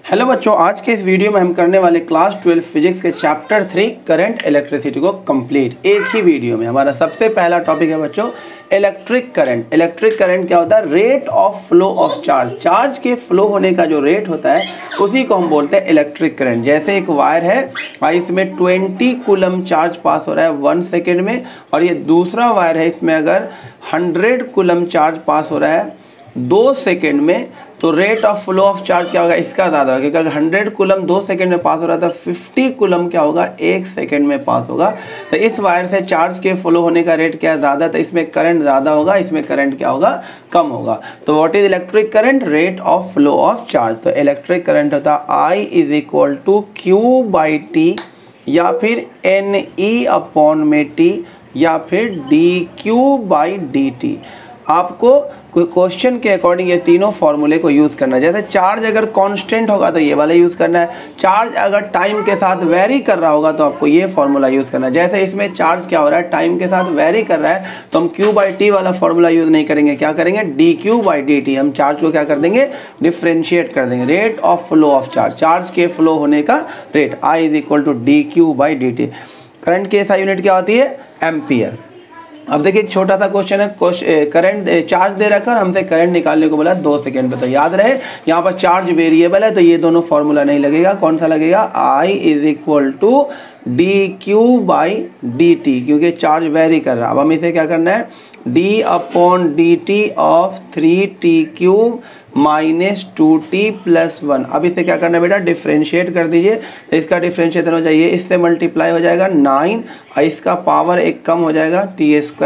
Hello बच्चों, आज के इस वीडियो में हम करने वाले क्लास 12 फिजिक्स के चैप्टर 3 करंट इलेक्ट्रिसिटी को कंप्लीट एक ही वीडियो में। हमारा सबसे पहला टॉपिक है बच्चों इलेक्ट्रिक करंट। इलेक्ट्रिक करंट क्या होता है? Rate of flow of charge. Charge के फ्लो होने का जो रेट होता है उसी को हम बोलते हैं इलेक्ट्रिक करंट। जैसे एक वायर है, इसमें 20 कूलम चार्ज पास हो रहा है 1 सेकेंड में, और ये दूसरा वायर है, इसमें अगर 100 कूलम चार्ज पास हो रहा है 2 सेकेंड में, तो rate of flow of charge क्या होगा? इसका ज़्यादा होगा, क्योंकि अगर 100 कूलम 2 सेकेंड में पास हो रहा था, 50 कूलम क्या होगा? 1 सेकेंड में पास होगा। तो इस वायर से चार्ज के फ्लो होने का रेट क्या है? ज़्यादा, तो इसमें करंट ज़्यादा होगा, इसमें करंट क्या होगा? कम होगा। तो what is electric current? Rate of flow of charge. तो इलेक्ट्रिक करंट होता है I = Q/T, या फिर NE/T, या फिर dQ/dt। आपको कोई क्वेश्चन के अकॉर्डिंग ये तीनों फॉर्मूले को यूज़ करना है। जैसे चार्ज अगर कांस्टेंट होगा तो ये वाला यूज़ करना है, चार्ज अगर टाइम के साथ वेरी कर रहा होगा तो आपको ये फॉर्मूला यूज़ करना है। जैसे इसमें चार्ज क्या हो रहा है? टाइम के साथ वेरी कर रहा है, तो हम Q/T वाला फॉर्मूला यूज़ नहीं करेंगे, क्या करेंगे? dQ/dt। हम चार्ज को क्या कर देंगे? डिफ्रेंशिएट कर देंगे। Rate of flow of charge, charge के फ्लो होने का रेट I = dQ/dt। करंट की SI यूनिट क्या होती है? एम्पियर। अब देखिए एक छोटा सा क्वेश्चन है, करंट चार्ज दे रखा और हमसे करंट निकालने को बोला 2 सेकेंड पे। तो याद रहे यहाँ पर चार्ज वेरिएबल है, तो ये दोनों फॉर्मूला नहीं लगेगा। कौन सा लगेगा? I = dQ/dt, क्योंकि चार्ज वेरी कर रहा है। अब हम इसे क्या करना है? d/dt of 3t³ - 2t + 1। अब इसे क्या करना है बेटा? डिफ्रेंशिएट कर दीजिए। तो इसका डिफ्रेंशिएशन हो जाएगा, इससे मल्टीप्लाई हो जाएगा 9, और इसका पावर एक कम हो जाएगा t² -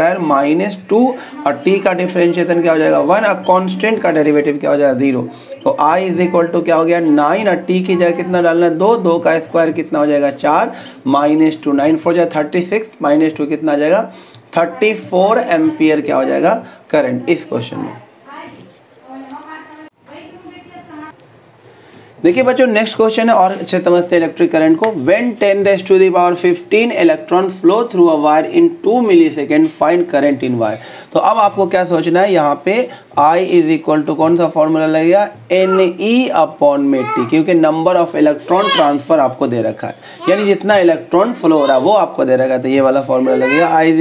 2, और t का डिफ्रेंशिएशन क्या हो जाएगा? 1, और कांस्टेंट का डेरिवेटिव क्या हो जाएगा? 0। तो I = क्या हो गया? 9, और t की जगह कितना डालना है? 2, 2 का स्क्वायर कितना हो जाएगा? 4 - 2, 9 4 जा 36, -2 कितना आ जाएगा? 34 एम्पियर क्या हो जाएगा? करंट इस क्वेश्चन में। देखिए बच्चों नेक्स्ट क्वेश्चन है, और अच्छे समझते हैं इलेक्ट्रिक करंट को। When 10⁻15 electron flow through a wire in 2 millisecond, find current in wire. तो अब आपको क्या सोचना है? यहाँ पे I = कौन सा फॉर्मूला लगेगा? NE/T, क्योंकि नंबर ऑफ इलेक्ट्रॉन ट्रांसफर आपको दे रखा है, यानी जितना इलेक्ट्रॉन फ्लो हो रहा है वो आपको दे रखा है। तो ये वाला फॉर्मूला लगेगा I =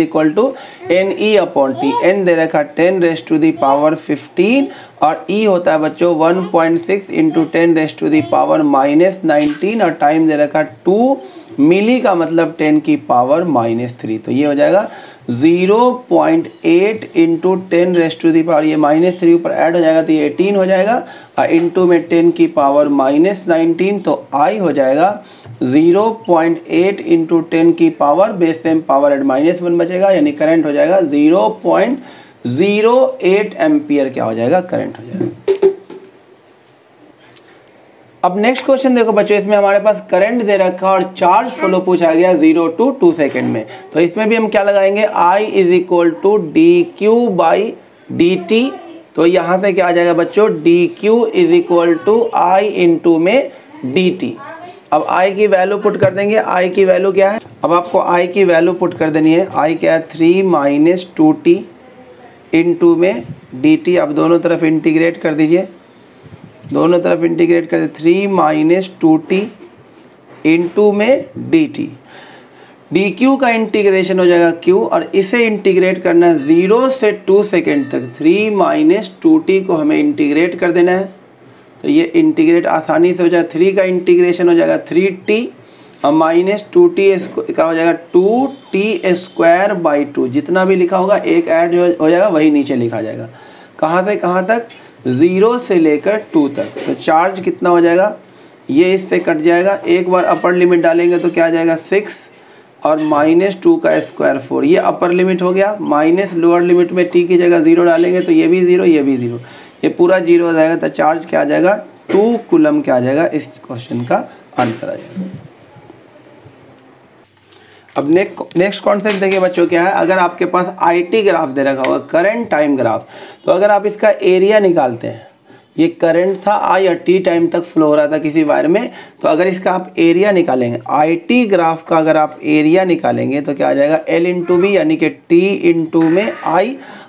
NE/T। n दे रखा 10⁻15, और E होता है बच्चों 1.6 × 10⁻⁻19, और टाइम दे रखा 2 मिली का मतलब 10⁻³ तो ये हो जाएगा 0.8 × 10⁻, ये -3 ऊपर ऐड हो जाएगा तो ये 18 हो जाएगा, और इंटू में 10⁻⁻19, तो I हो जाएगा 0.8 × 10⁻, बेस सेम पावर एड -1 बचेगा, यानी करंट हो जाएगा 0.08 एम्पियर क्या हो जाएगा? करंट हो जाएगा। अब नेक्स्ट क्वेश्चन देखो बच्चों, इसमें हमारे पास करंट दे रखा और चार्ज फ्लो पूछा गया 0 to 2 सेकेंड में। तो इसमें भी हम क्या लगाएंगे? I = dQ/dt। तो यहाँ से क्या आ जाएगा बच्चों? dQ = I × में dt। अब I की वैल्यू पुट कर देंगे। I की वैल्यू क्या है? अब आपको I की वैल्यू पुट कर देनी है। I क्या है? 3 - 2t इंटू में dt। अब दोनों तरफ इंटीग्रेट कर दीजिए, दोनों तरफ इंटीग्रेट कर दे। 3 - 2t इंटू में dt। dq का इंटीग्रेशन हो जाएगा q, और इसे इंटीग्रेट करना है 0 से 2 सेकेंड तक। 3 - 2t को हमें इंटीग्रेट कर देना है, तो ये इंटीग्रेट आसानी से हो जाएगा। 3 का इंटीग्रेशन हो जाएगा 3t, और -2t का हो जाएगा 2t²/2। जितना भी लिखा होगा एक ऐड हो जाएगा, वही नीचे लिखा जाएगा। कहाँ से कहाँ तक? 0 से लेकर 2 तक। तो चार्ज कितना हो जाएगा? ये इससे कट जाएगा, एक बार अपर लिमिट डालेंगे तो क्या आ जाएगा? 6, और -2 का स्क्वायर 4। ये अपर लिमिट हो गया। माइनस लोअर लिमिट में t की जगह 0 डालेंगे तो ये भी 0, ये भी 0, ये पूरा 0 हो जाएगा। तो चार्ज क्या आ जाएगा? 2 कूलम क्या आ जाएगा? इस क्वेश्चन का आंसर आ जाएगा। अब नेक्स्ट कॉन्सेप्ट देखिए बच्चों क्या है। अगर आपके पास IT ग्राफ दे रखा होगा, करंट टाइम ग्राफ, तो अगर आप इसका एरिया निकालते हैं, ये करंट था I और T टाइम तक फ्लो हो रहा था किसी वायर में, तो अगर इसका आप एरिया निकालेंगे, IT ग्राफ का अगर आप एरिया निकालेंगे तो क्या आ जाएगा? L × B, यानी कि T × में I,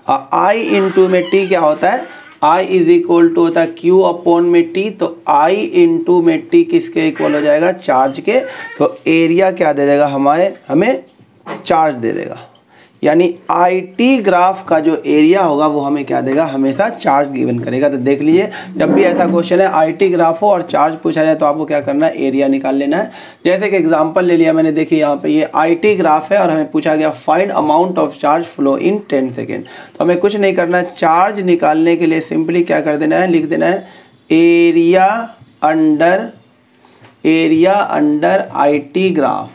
और I × में T क्या होता है? I इज इक्वल टू होता है Q अपॉन में T, तो I इंटू में T किसके इक्वल हो जाएगा, चार्ज के। तो एरिया क्या दे देगा हमें चार्ज दे देगा, यानी IT ग्राफ का जो एरिया होगा वो हमें क्या देगा, हमेशा चार्ज गिवन करेगा। तो देख लीजिए जब भी ऐसा क्वेश्चन है IT ग्राफ हो और चार्ज पूछा जाए तो आपको क्या करना है, एरिया निकाल लेना है। जैसे कि एग्जांपल ले लिया मैंने, देखिए यहाँ पे ये IT ग्राफ है और हमें पूछा गया find amount of charge flow in 10 second. तो हमें कुछ नहीं करना है, चार्ज निकालने के लिए सिंपली क्या कर देना है, लिख देना है area under IT graph.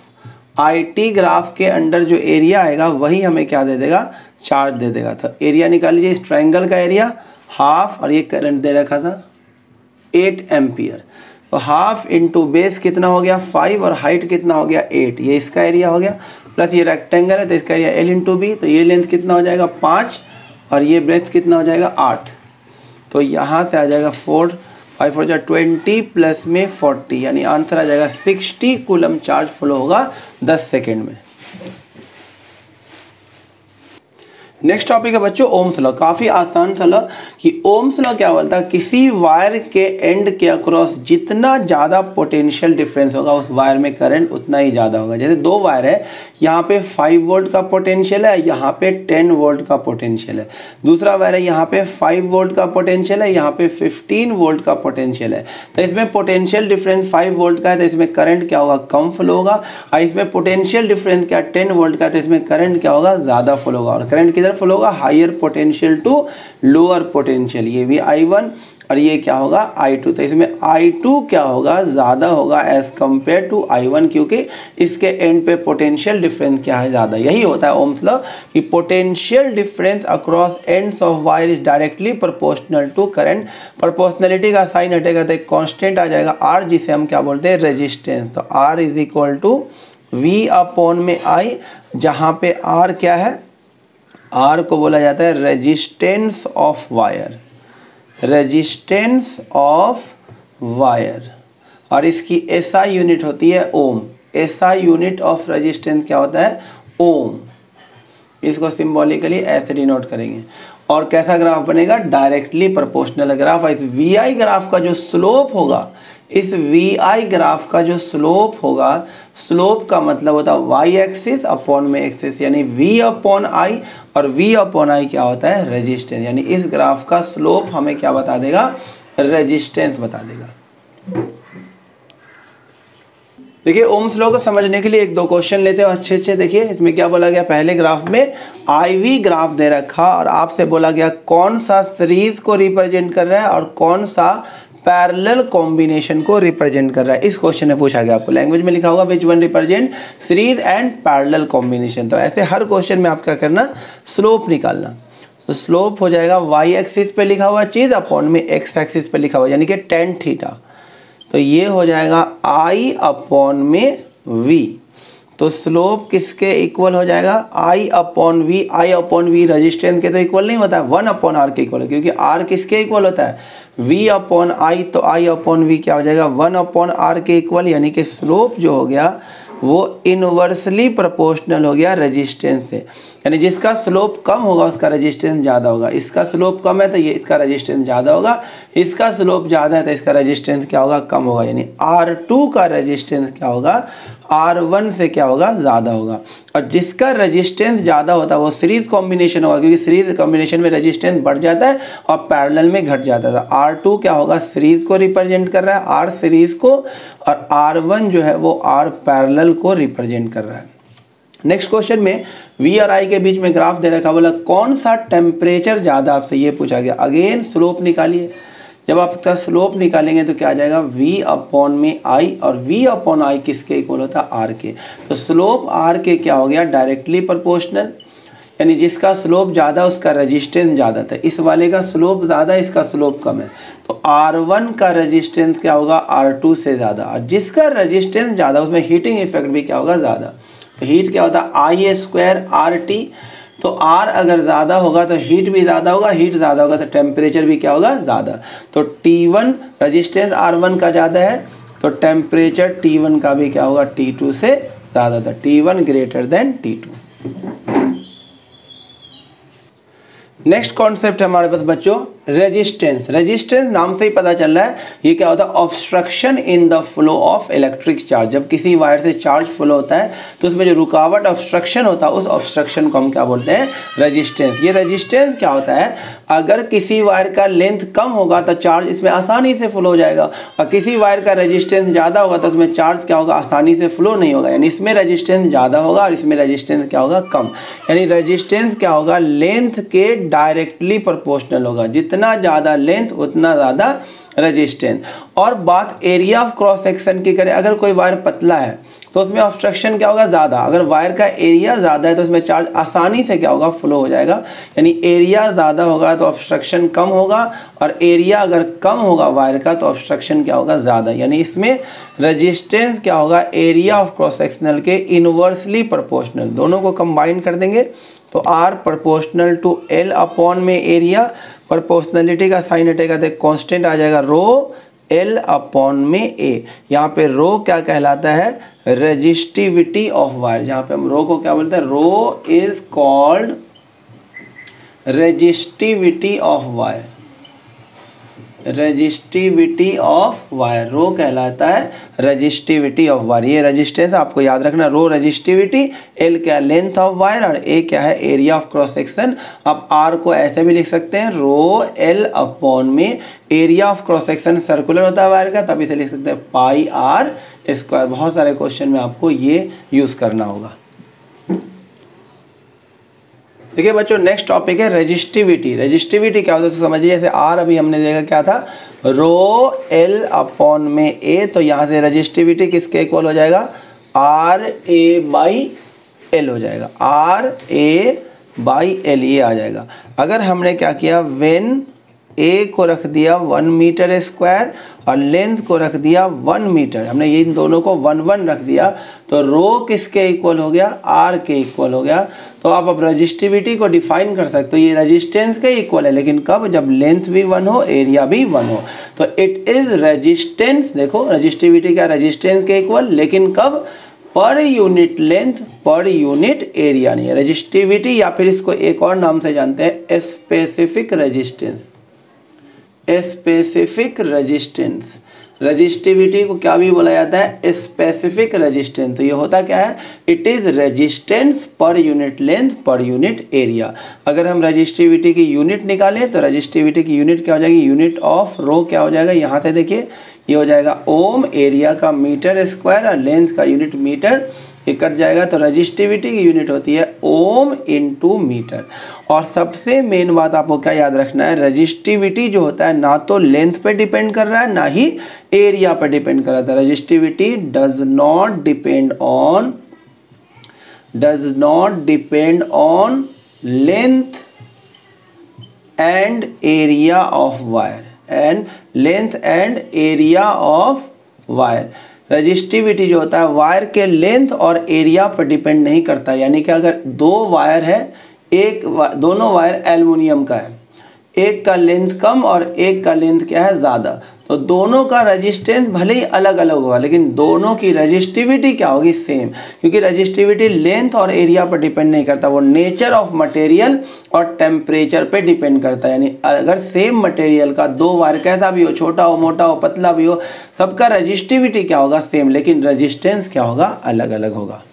IT graph के अंडर जो एरिया आएगा वही हमें क्या दे देगा, चार्ज दे देगा। तो एरिया निकाल लीजिए, इस ट्रायंगल का एरिया हाफ और ये करंट दे रखा था 8 एम्पियर। तो हाफ इंटू बेस कितना हो गया 5 और हाइट कितना हो गया 8, ये इसका एरिया हो गया। प्लस ये रेक्टेंगल है तो इसका एरिया L इंटू बी, तो ये लेंथ कितना हो जाएगा 5 और ये ब्रेथ कितना हो जाएगा 8। तो यहाँ से आ जाएगा 4 5 4 20 प्लस में 40, यानी आंसर आ जाएगा 60 कूलम चार्ज फ्लो होगा 10 सेकेंड में। नेक्स्ट टॉपिक है बच्चों ओम्स लॉ। काफ़ी आसान सा लॉ कि ओम्स लॉ क्या बोलता है, किसी वायर के एंड के अक्रॉस जितना ज़्यादा पोटेंशियल डिफरेंस होगा उस वायर में करंट उतना ही ज़्यादा होगा। जैसे दो वायर है, यहाँ पे 5 वोल्ट का पोटेंशियल है, यहाँ पे 10 वोल्ट का पोटेंशियल है। दूसरा वायर है, यहाँ पे 5 वोल्ट का पोटेंशियल है, यहाँ पे 15 वोल्ट का पोटेंशियल है। तो इसमें पोटेंशियल डिफरेंस 5 वोल्ट का है तो इसमें करंट क्या होगा, कम फ्लो होगा। और इसमें पोटेंशियल डिफरेंस क्या 10 वोल्ट का है तो इसमें करंट क्या होगा, ज़्यादा फ्लो होगा। और करंट किधर फ्लो होगा, higher potential to lower potential. ये भी I1 और ये क्या होगा I2। तो इसमें I2 क्या होगा, ज़्यादा होगा एज कंपेयर टू I1, क्योंकि इसके एंड पे पोटेंशियल डिफरेंस क्या है, ज़्यादा। यही होता है ओम्स लॉ कि potential difference across ends of wire is directly proportional to current. Proportionality का साइन हटेगा तो एक कांस्टेंट आ जाएगा R, जिसे हम क्या बोलते हैं, रेजिस्टेंस। तो R is equal to V upon में I, जहाँ पे R क्या है, R को बोला जाता है resistance of wire, resistance of wire. और इसकी SI यूनिट होती है ओम। SI यूनिट ऑफ रेजिस्टेंस क्या होता है, ओम। इसको सिंबॉलिकली ऐसे डिनोट करेंगे। और कैसा ग्राफ बनेगा, डायरेक्टली प्रोपोर्शनल ग्राफ। इस VI ग्राफ का जो स्लोप होगा, इस VI ग्राफ का जो स्लोप होगा, स्लोप का मतलब होता है Y एक्सिस अपॉन में एक्सिस, यानी V अपॉन I, और V अपॉन I क्या होता है, रेजिस्टेंस। यानी इस ग्राफ का स्लोप हमें क्या बता देगा, रेजिस्टेंस बता देगा। देखिए ओम्स लॉ को समझने के लिए एक दो क्वेश्चन लेते हैं अच्छे। देखिए इसमें क्या बोला गया, पहले ग्राफ में IV ग्राफ दे रखा और आपसे बोला गया कौन सा सीरीज को रिप्रेजेंट कर रहा है और कौन सा पैरेलल कॉम्बिनेशन को रिप्रेजेंट कर रहा है। इस क्वेश्चन में पूछा गया, आपको लैंग्वेज में लिखा होगा which one represent series and parallel combination. तो ऐसे हर क्वेश्चन में आप क्या करना, स्लोप निकालना। तो स्लोप हो जाएगा Y एक्सिस पे लिखा हुआ चीज़ अपॉन में X एक्सिस पे लिखा हुआ, यानी कि tan थीटा। तो ये हो जाएगा I अपॉन में V। तो स्लोप किसके इक्वल हो जाएगा, I upon V। I upon V resistance के तो इक्वल नहीं होता है, 1 अपॉन R के इक्वल है, क्योंकि R किसके इक्वल होता है, V अपॉन I। तो I अपॉन V क्या हो जाएगा, 1 अपॉन R के इक्वल। यानी कि स्लोप जो हो गया वो इनवर्सली प्रोपोर्शनल हो गया रेजिस्टेंस से। यानी जिसका स्लोप कम होगा उसका रेजिस्टेंस ज़्यादा होगा। इसका स्लोप कम है तो ये इसका रेजिस्टेंस ज़्यादा होगा, इसका स्लोप ज़्यादा है तो इसका रेजिस्टेंस क्या होगा, कम होगा। यानी R2 का रेजिस्टेंस क्या होगा, R1 से क्या होगा, ज़्यादा होगा। और जिसका रेजिस्टेंस ज़्यादा होता है वो सीरीज कॉम्बिनेशन होगा, क्योंकि सीरीज कॉम्बिनेशन में रेजिस्टेंस बढ़ जाता है और पैरेलल में घट जाता है। तो R2 क्या होगा, सीरीज को रिप्रेजेंट कर रहा है, R सीरीज को, और R1 जो है वो R पैरेलल को रिप्रेजेंट कर रहा है। नेक्स्ट क्वेश्चन में V और I के बीच में ग्राफ दे रखा, बोला कौन सा टेम्परेचर ज़्यादा, आपसे ये पूछा गया। अगेन स्लोप निकालिए। जब आप इसका स्लोप निकालेंगे तो क्या आ जाएगा, V अपॉन में I, और V अपॉन I किसके इक्वल होता है, R के। तो स्लोप R के क्या हो गया, डायरेक्टली प्रोपोर्शनल। यानी जिसका स्लोप ज़्यादा उसका रेजिस्टेंस ज़्यादा था। इस वाले का स्लोप ज़्यादा, इसका स्लोप कम है, तो R1 का रेजिस्टेंस क्या होगा, R2 से ज़्यादा। और जिसका रेजिस्टेंस ज़्यादा उसमें हीटिंग इफेक्ट भी क्या होगा, ज़्यादा। तो हीट क्या होता है, I² RT। तो R अगर ज़्यादा होगा तो हीट भी ज़्यादा होगा, हीट ज़्यादा होगा तो टेम्परेचर भी क्या होगा, ज़्यादा। तो T1 रेजिस्टेंस R1 का ज़्यादा है तो टेम्परेचर T1 का भी क्या होगा, T2 से ज़्यादा था। T1 greater than T2। Next concept है हमारे पास बच्चों रेजिस्टेंस, रेजिस्टेंस नाम से ही पता चल रहा है ये क्या होता है, obstruction in the flow of electric charge. जब किसी वायर से चार्ज फ्लो होता है तो उसमें जो रुकावट ऑब्स्ट्रक्शन होता है उस ऑब्स्ट्रक्शन को हम क्या बोलते हैं, रेजिस्टेंस। ये रेजिस्टेंस क्या होता है, अगर किसी वायर का लेंथ कम होगा तो चार्ज इसमें आसानी से फ्लो हो जाएगा, और किसी वायर का रेजिस्टेंस ज़्यादा होगा तो उसमें चार्ज क्या होगा, आसानी से फ्लो नहीं होगा। यानी इसमें रेजिस्टेंस ज़्यादा होगा और इसमें रेजिस्टेंस क्या होगा, कम। यानी रेजिस्टेंस क्या होगा, लेंथ के डायरेक्टली प्रोपोर्शनल होगा, जितना ज़्यादा लेंथ उतना ज़्यादा रेजिस्टेंस। और बात एरिया ऑफ क्रॉस सेक्शन की करें, अगर कोई वायर पतला है तो उसमें ऑब्स्ट्रक्शन क्या होगा, ज़्यादा। अगर वायर का एरिया ज़्यादा है तो उसमें चार्ज आसानी से क्या होगा, फ्लो हो जाएगा। यानी एरिया ज़्यादा होगा तो ऑब्स्ट्रक्शन कम होगा, और एरिया अगर कम होगा वायर का तो ऑब्स्ट्रक्शन क्या होगा, ज़्यादा। यानी इसमें रेजिस्टेंस क्या होगा, एरिया ऑफ क्रॉस सेक्शनल के इनवर्सली प्रोपोर्शनल। दोनों को कंबाइन कर देंगे तो R proportional to L upon में एरिया, प्रोपोर्शनलिटी का साइन हटेगा तो कांस्टेंट आ जाएगा रो L अपॉन में A। यहाँ पे रो क्या कहलाता है, रेजिस्टिविटी ऑफ वायर। जहाँ पे हम रो को क्या बोलते हैं, rho is called resistivity of wire. Resistivity of wire, rho कहलाता है रेजिस्टिविटी ऑफ वायर। ये रेजिस्टेंस आपको याद रखना, रो रेजिस्टिविटी, एल क्या लेंथ ऑफ वायर, और ए क्या है एरिया ऑफ क्रॉस सेक्शन। आप आर को ऐसे भी लिख सकते हैं, रो एल अपॉन में area of cross section circular होता है वायर का, तब इसे लिख सकते हैं पाई आर स्क्वायर। बहुत सारे क्वेश्चन में आपको ये यूज करना होगा। देखिए बच्चों, नेक्स्ट टॉपिक है रेजिस्टिविटी। रेजिस्टिविटी क्या होता है तो समझिए, जैसे आर अभी हमने देखा क्या था, रो एल अपॉन में ए, तो यहाँ से रेजिस्टिविटी किसके इक्वल हो जाएगा, आर ए बाई एल हो जाएगा, आर ए बाई एल ये आ जाएगा। अगर हमने क्या किया, वेन ए को रख दिया 1 मीटर स्क्वायर और लेंथ को रख दिया 1 मीटर, हमने ये इन दोनों को 1 1 रख दिया, तो रो किसके इक्वल हो गया, आर के इक्वल हो गया। तो आप अब रेजिस्टिविटी को डिफाइन कर सकते हो, ये रेजिस्टेंस के इक्वल है, लेकिन कब, जब लेंथ भी 1 हो एरिया भी 1 हो। तो इट इज रेजिस्टेंस, देखो रेजिस्टिविटी का रेजिस्टेंस के इक्वल, लेकिन कब, per unit length per unit area नहीं है। रेजिस्टिविटी या फिर इसको एक और नाम से जानते हैं specific resistance. Specific resistance, resistivity को क्या भी बोला जाता है, स्पेसिफिक रेजिस्टेंस। तो ये होता क्या है, it is resistance per unit length per unit area. अगर हम रेजिस्टिविटी की यूनिट निकालें तो रेजिस्टिविटी की यूनिट क्या हो जाएगी, यूनिट ऑफ रो क्या हो जाएगा, यहाँ से देखिए ये हो जाएगा ओम, एरिया का मीटर स्क्वायर और लेंथ का यूनिट मीटर, ये कट जाएगा। तो रेजिस्टिविटी की यूनिट होती है ओम इनटू मीटर। और सबसे मेन बात आपको क्या याद रखना है, रेजिस्टिविटी जो होता है ना तो लेंथ पे डिपेंड कर रहा है ना ही एरिया पे डिपेंड कर रहा है। Resistivity does not depend on length and area of wire, and length and area of wire. Resistivity जो होता है वायर के लेंथ और एरिया पर डिपेंड नहीं करता। यानी कि अगर दो वायर है, दोनों वायर एल्युमिनियम का है, एक का लेंथ कम और एक का लेंथ क्या है ज़्यादा, तो दोनों का रेजिस्टेंस भले ही अलग अलग होगा लेकिन दोनों की रेजिस्टिविटी क्या होगी, सेम। क्योंकि रेजिस्टिविटी लेंथ और एरिया पर डिपेंड नहीं करता, वो नेचर ऑफ मटेरियल और टेम्परेचर पे डिपेंड करता है। यानी अगर सेम मटेरियल का दो वायर कैसा भी हो, छोटा हो, मोटा हो, पतला भी हो, सबका रेजिस्टिविटी क्या होगा, सेम, लेकिन रेजिस्टेंस क्या होगा, अलग अलग होगा।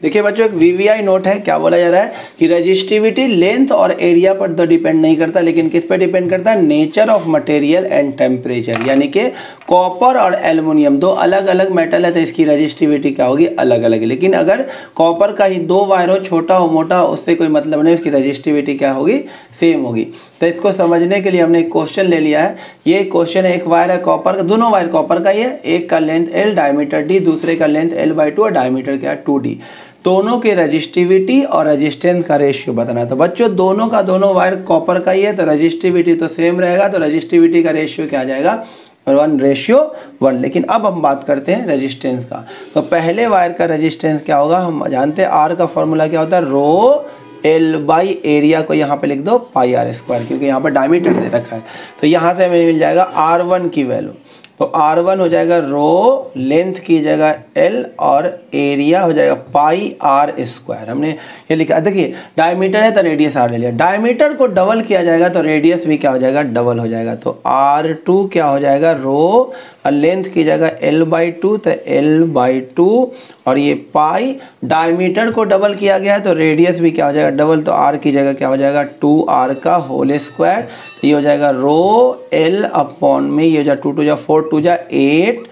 देखिए बच्चों, एक वीवीआई नोट है, क्या बोला जा रहा है कि रेजिस्टिविटी लेंथ और एरिया पर तो डिपेंड नहीं करता, लेकिन किस पे डिपेंड करता है, nature of material and temperature. यानी कि कॉपर और एल्युमिनियम दो अलग अलग मेटल है तो इसकी रेजिस्टिविटी क्या होगी, अलग अलग। लेकिन अगर कॉपर का ही दो वायर हो, छोटा हो, मोटा हो, उससे कोई मतलब नहीं, उसकी रेजिस्टिविटी क्या होगी, सेम होगी। तो इसको समझने के लिए हमने एक क्वेश्चन ले लिया है। ये क्वेश्चन है, एक वायर है कॉपर का, दोनों वायर कॉपर का ही है, एक का लेंथ L, डायमीटर D, दूसरे का लेंथ L/2 और डायमीटर क्या है 2D। दोनों के रेजिस्टिविटी और रेजिस्टेंस का रेशियो बताना है। तो बच्चों दोनों का दोनों वायर कॉपर का ही है तो रेजिस्टिविटी तो सेम रहेगा, तो रेजिस्टिविटी का रेशियो क्या आ जाएगा, 1:1। लेकिन अब हम बात करते हैं रेजिस्टेंस का। तो पहले वायर का रेजिस्टेंस क्या होगा, हम जानते हैं R का फॉर्मूला क्या होता है, रो L/ एरिया को यहाँ पे लिख दो πr², क्योंकि यहाँ पर डायमीटर दे रखा है। तो यहाँ से हमें मिल जाएगा R1 की वैल्यू, तो R1 हो जाएगा रो, लेंथ की जगह L और एरिया हो जाएगा पाई आर स्क्वायर। हमने ये लिखा, देखिए डायमीटर है तो रेडियस R ले लिया, डायमीटर को डबल किया जाएगा तो रेडियस भी क्या हो जाएगा, डबल हो जाएगा। तो R2 क्या हो जाएगा, रो और लेंथ की जगह L/2 तो L/2 और ये पाई, डायमीटर को डबल किया गया है तो रेडियस भी क्या हो जाएगा, डबल, तो R की जगह क्या हो जाएगा 2R का होल स्क्वायर। तो ये हो जाएगा रो L अपॉन में ये हो जाएगा 2 2 4 2 8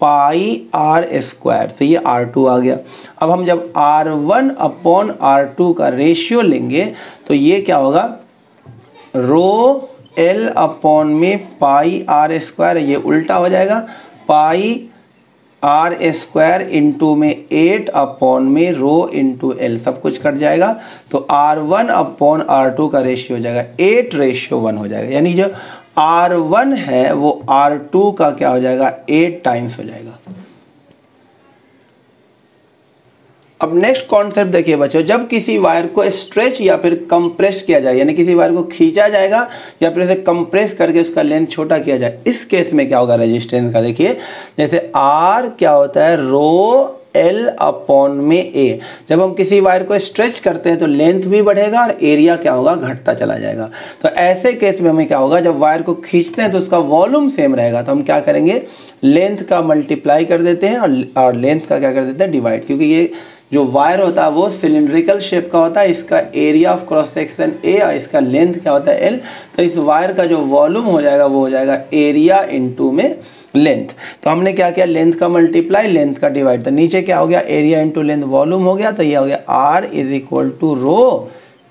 पाई आर स्क्वायर। तो ये R2 आ गया। अब हम जब R1 अपॉन R2 का रेशियो लेंगे तो ये क्या होगा, रो L अपॉन में पाई आर स्क्वायर, ये उल्टा हो जाएगा, पाई आर स्क्वायर इंटू में 8 अपॉन में रो इंटू L, सब कुछ कट जाएगा। तो R1 अपॉन R2 का रेशियो हो जाएगा 8:1 हो जाएगा, यानी जो R1 है वो R2 का क्या हो जाएगा, 8 टाइम्स हो जाएगा। अब नेक्स्ट कॉन्सेप्ट देखिए बच्चों, जब किसी वायर को स्ट्रेच या फिर कंप्रेस किया जाए, यानी किसी वायर को खींचा जाएगा या फिर उसे कंप्रेस करके उसका लेंथ छोटा किया जाए, इस केस में क्या होगा रेजिस्टेंस का, देखिए जैसे R क्या होता है, रो L अपॉन में A। जब हम किसी वायर को स्ट्रेच करते हैं तो लेंथ भी बढ़ेगा और एरिया क्या होगा, घटता चला जाएगा। तो ऐसे केस में हमें क्या होगा, जब वायर को खींचते हैं तो उसका वॉल्यूम सेम रहेगा, तो हम क्या करेंगे, लेंथ का मल्टीप्लाई कर देते हैं और लेंथ का क्या कर देते हैं, डिवाइड, क्योंकि ये जो वायर होता है वो सिलिंड्रिकल शेप का होता है, इसका area of cross section A और इसका लेंथ क्या होता है L। तो इस वायर का जो वॉल्यूम हो जाएगा वो हो जाएगा एरिया इंटू में लेंथ। तो हमने क्या किया, लेंथ का मल्टीप्लाई, लेंथ का डिवाइड, तो नीचे क्या हो गया, एरिया इंटू लेंथ वॉल्यूम हो गया, तो ये हो गया R is equal to rho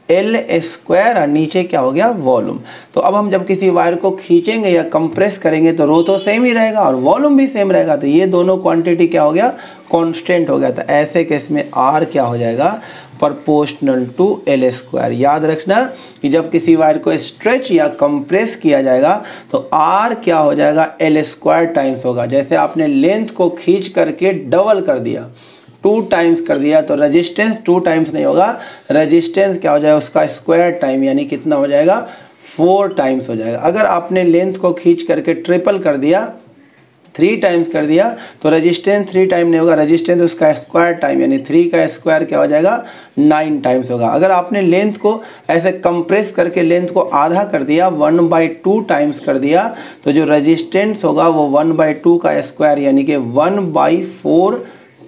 L square और नीचे क्या हो गया, वॉल्यूम। तो अब हम जब किसी वायर को खींचेंगे या कंप्रेस करेंगे तो रो तो सेम ही रहेगा और वॉल्यूम भी सेम रहेगा, तो ये दोनों क्वांटिटी क्या हो गया, कांस्टेंट हो गया। तो ऐसे केस में R क्या हो जाएगा, प्रोपोर्शनल टू L स्क्वायर। याद रखना कि जब किसी वायर को स्ट्रेच या कंप्रेस किया जाएगा तो R क्या हो जाएगा, L स्क्वायर टाइम्स होगा। जैसे आपने लेंथ को खींच करके डबल कर दिया, 2 टाइम्स कर दिया, तो रेजिस्टेंस 2 टाइम्स नहीं होगा, रेजिस्टेंस क्या हो जाएगा, उसका स्क्वायर टाइम, यानी कितना हो जाएगा, 4 टाइम्स हो जाएगा। अगर आपने लेंथ को खींच करके ट्रिपल कर दिया, 3 टाइम्स कर दिया, तो रेजिस्टेंस 3 टाइम नहीं होगा, रेजिस्टेंस उसका स्क्वायर टाइम, यानी 3 का स्क्वायर क्या हो जाएगा, 9 टाइम्स होगा। अगर आपने लेंथ को ऐसे कंप्रेस करके लेंथ को आधा कर दिया, 1/2 टाइम्स कर दिया, तो जो रेजिस्टेंस होगा वो 1/2 का स्क्वायर, यानी कि 1/4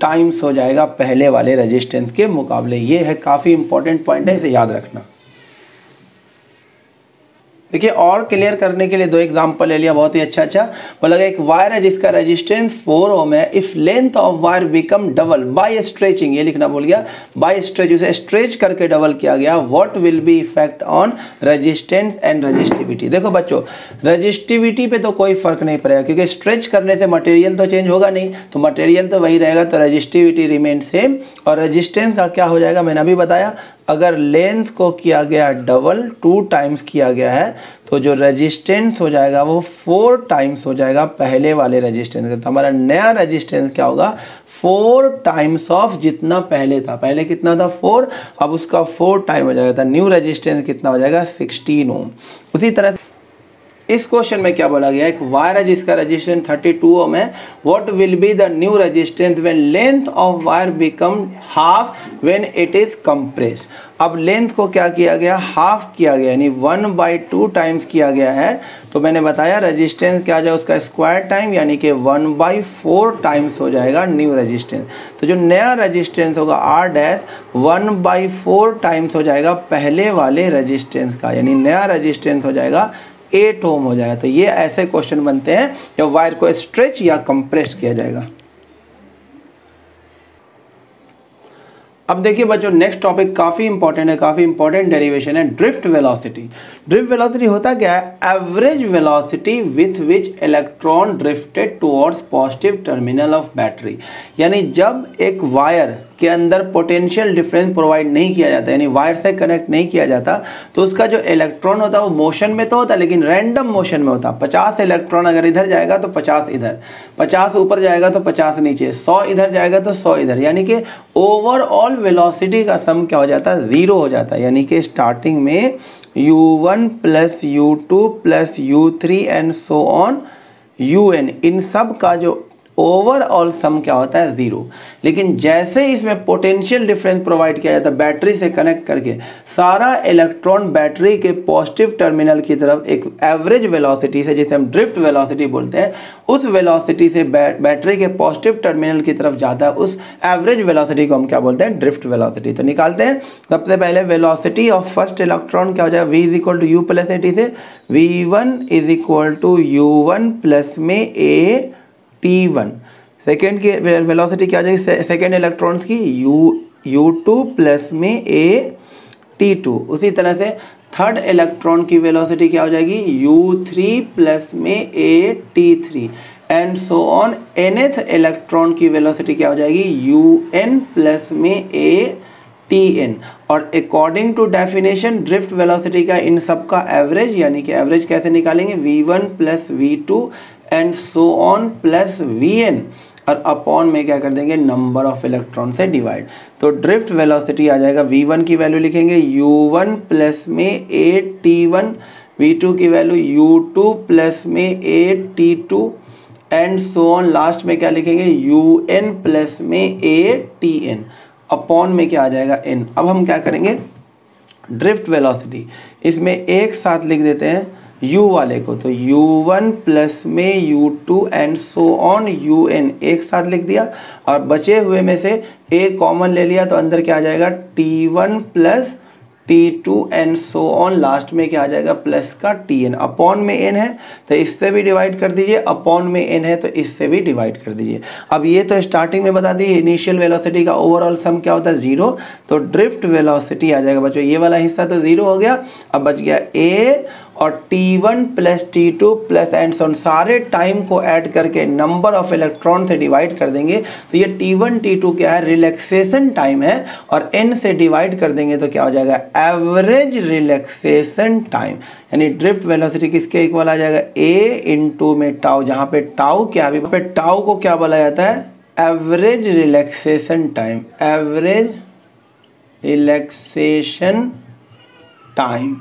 टाइम्स हो जाएगा पहले वाले रेजिस्टेंस के मुकाबले। ये है काफ़ी इंपॉर्टेंट पॉइंट है, इसे याद रखना। देखिए और क्लियर करने के लिए 2 एग्जांपल ले लिया, बहुत ही अच्छा। बोला गया एक वायर है जिसका रेजिस्टेंस 4 ओम है, if length of wire become double by stretching, ये लिखना भूल गया, बाय स्ट्रेच, उसे स्ट्रेच करके डबल किया गया, what will be effect on resistance and resistivity. देखो बच्चों, रेजिस्टिविटी पे तो कोई फर्क नहीं पड़ेगा, क्योंकि स्ट्रेच करने से मटेरियल तो चेंज होगा नहीं, तो मटेरियल तो वही रहेगा, तो रेजिस्टिविटी रिमेन सेम। और रेजिस्टेंस का क्या हो जाएगा, मैंने अभी बताया, अगर लेंथ को किया गया डबल, 2 टाइम्स किया गया है, तो जो रेजिस्टेंस हो जाएगा वो 4 टाइम्स हो जाएगा पहले वाले रेजिस्टेंस का। तो हमारा नया रेजिस्टेंस क्या होगा, 4 टाइम्स ऑफ जितना पहले था। पहले कितना था, 4, अब उसका 4 टाइम हो जाएगा, तो न्यू रेजिस्टेंस कितना हो जाएगा, 16 ओम। उसी तरह इस क्वेश्चन में क्या बोला गया, एक वायर है जिसका रेजिस्टेंस 32 ओम है, what will be the new resistance when length of wire become half when it is compressed. अब लेंथ को क्या किया गया, हाफ किया गया, यानी 1/2 टाइम्स किया गया है, तो मैंने बताया रेजिस्टेंस क्या आ जाए, उसका स्क्वायर टाइम, यानी कि 1/4 टाइम्स हो जाएगा न्यू रेजिस्टेंस। तो जो नया रेजिस्टेंस होगा R' 1/4 टाइम्स हो जाएगा पहले वाले रेजिस्टेंस का, यानी नया रेजिस्टेंस हो जाएगा 8 ओम हो जाएगा। तो ये ऐसे क्वेश्चन बनते हैं जब वायर को स्ट्रेच या कंप्रेस किया जाएगा। अब देखिए बच्चों, नेक्स्ट टॉपिक काफ़ी इंपॉर्टेंट है, काफ़ी इंपॉर्टेंट डेरिवेशन है, ड्रिफ्ट वेलोसिटी। ड्रिफ्ट वेलोसिटी होता क्या है, average velocity with which electron drifted towards positive terminal of battery. यानी जब एक वायर के अंदर पोटेंशियल डिफरेंस प्रोवाइड नहीं किया जाता, यानी वायर से कनेक्ट नहीं किया जाता, तो उसका जो इलेक्ट्रॉन होता है वो मोशन में तो होता है, लेकिन रैंडम मोशन में होता। 50 इलेक्ट्रॉन अगर इधर जाएगा तो 50 इधर, 50 ऊपर जाएगा तो 50 नीचे, 100 इधर जाएगा तो 100 इधर, यानी कि ओवरऑल वेलोसिटी का सम क्या हो जाता है, 0 हो जाता है। यानी कि स्टार्टिंग में u1 + u2 + u3 and so on UN, इन सब का जो ओवरऑल सम क्या होता है 0। लेकिन जैसे ही इसमें पोटेंशियल डिफरेंस प्रोवाइड किया जाता है बैटरी से कनेक्ट करके, सारा इलेक्ट्रॉन बैटरी के पॉजिटिव टर्मिनल की तरफ एक एवरेज वेलोसिटी से, जिसे हम ड्रिफ्ट वेलोसिटी बोलते हैं, उस वेलोसिटी से बैटरी के पॉजिटिव टर्मिनल की तरफ जाता है, उस एवरेज वेलोसिटी को हम क्या बोलते हैं, ड्रिफ्ट वेलोसिटी। तो निकालते हैं। सबसे पहले वेलोसिटी ऑफ फर्स्ट इलेक्ट्रॉन क्या हो जाएगा, v is equal to u plus a t से v1 is equal to u1 plus में a T1। सेकेंड की वेलोसिटी क्या आ जाएगी, सेकेंड इलेक्ट्रॉन्स की U2 प्लस में A T2। उसी तरह से थर्ड इलेक्ट्रॉन की वेलोसिटी क्या हो जाएगी, U3 प्लस में A T3 and so on. nth electron की वेलोसिटी क्या हो जाएगी, UN प्लस में A Tn। और according to definition drift velocity का इन सब का एवरेज, यानी कि एवरेज कैसे निकालेंगे, v1 plus v2 and so on plus vn, और अपॉन में क्या कर देंगे, नंबर ऑफ इलेक्ट्रॉन से डिवाइड। तो ड्रिफ्ट वेलोसिटी आ जाएगा, v1 की वैल्यू लिखेंगे u1 प्लस में a t1, v2 की वैल्यू u2 प्लस में a t2 and so on. Last में क्या लिखेंगे, un प्लस में a tn, अपॉन में क्या आ जाएगा n। अब हम क्या करेंगे, ड्रिफ्ट वेलोसिटी इसमें एक साथ लिख देते हैं u वाले को, तो u1 प्लस में u2 and so on un एक साथ लिख दिया, और बचे हुए में से a कॉमन ले लिया, तो अंदर क्या आ जाएगा t1 plus T2 and so on. Last में क्या आ जाएगा, प्लस का Tn, अपॉन में n है तो इससे भी डिवाइड कर दीजिए, अपॉन में n है तो इससे भी डिवाइड कर दीजिए। अब ये तो स्टार्टिंग में बता दी, इनिशियल वेलोसिटी का ओवरऑल सम क्या होता है 0, तो ड्रिफ्ट वेलोसिटी आ जाएगा बच्चों, ये वाला हिस्सा तो 0 हो गया। अब बच गया a और T1 plus T2 plus and so on, सारे टाइम को ऐड करके नंबर ऑफ इलेक्ट्रॉन से डिवाइड कर देंगे, तो ये T1 T2 क्या है, रिलैक्सेशन टाइम है, और n से डिवाइड कर देंगे तो क्या हो जाएगा, एवरेज रिलैक्सेशन टाइम। यानी ड्रिफ्ट वेलोसिटी किसके इक्वल आ जाएगा, a इंटू में टाउ, जहाँ पे टाउ क्या है, पे टाउ को क्या बोला जाता है, average relaxation time, average relaxation time.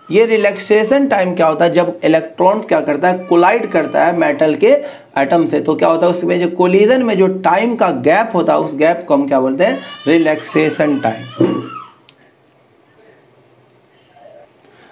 ये रिलैक्सेशन टाइम क्या होता है, जब इलेक्ट्रॉन क्या करता है, कोलाइड करता है मेटल के एटम से, तो क्या होता है उसमें जो कोलिजन में जो टाइम का गैप होता है, उस गैप को हम क्या बोलते हैं, रिलैक्सेशन टाइम।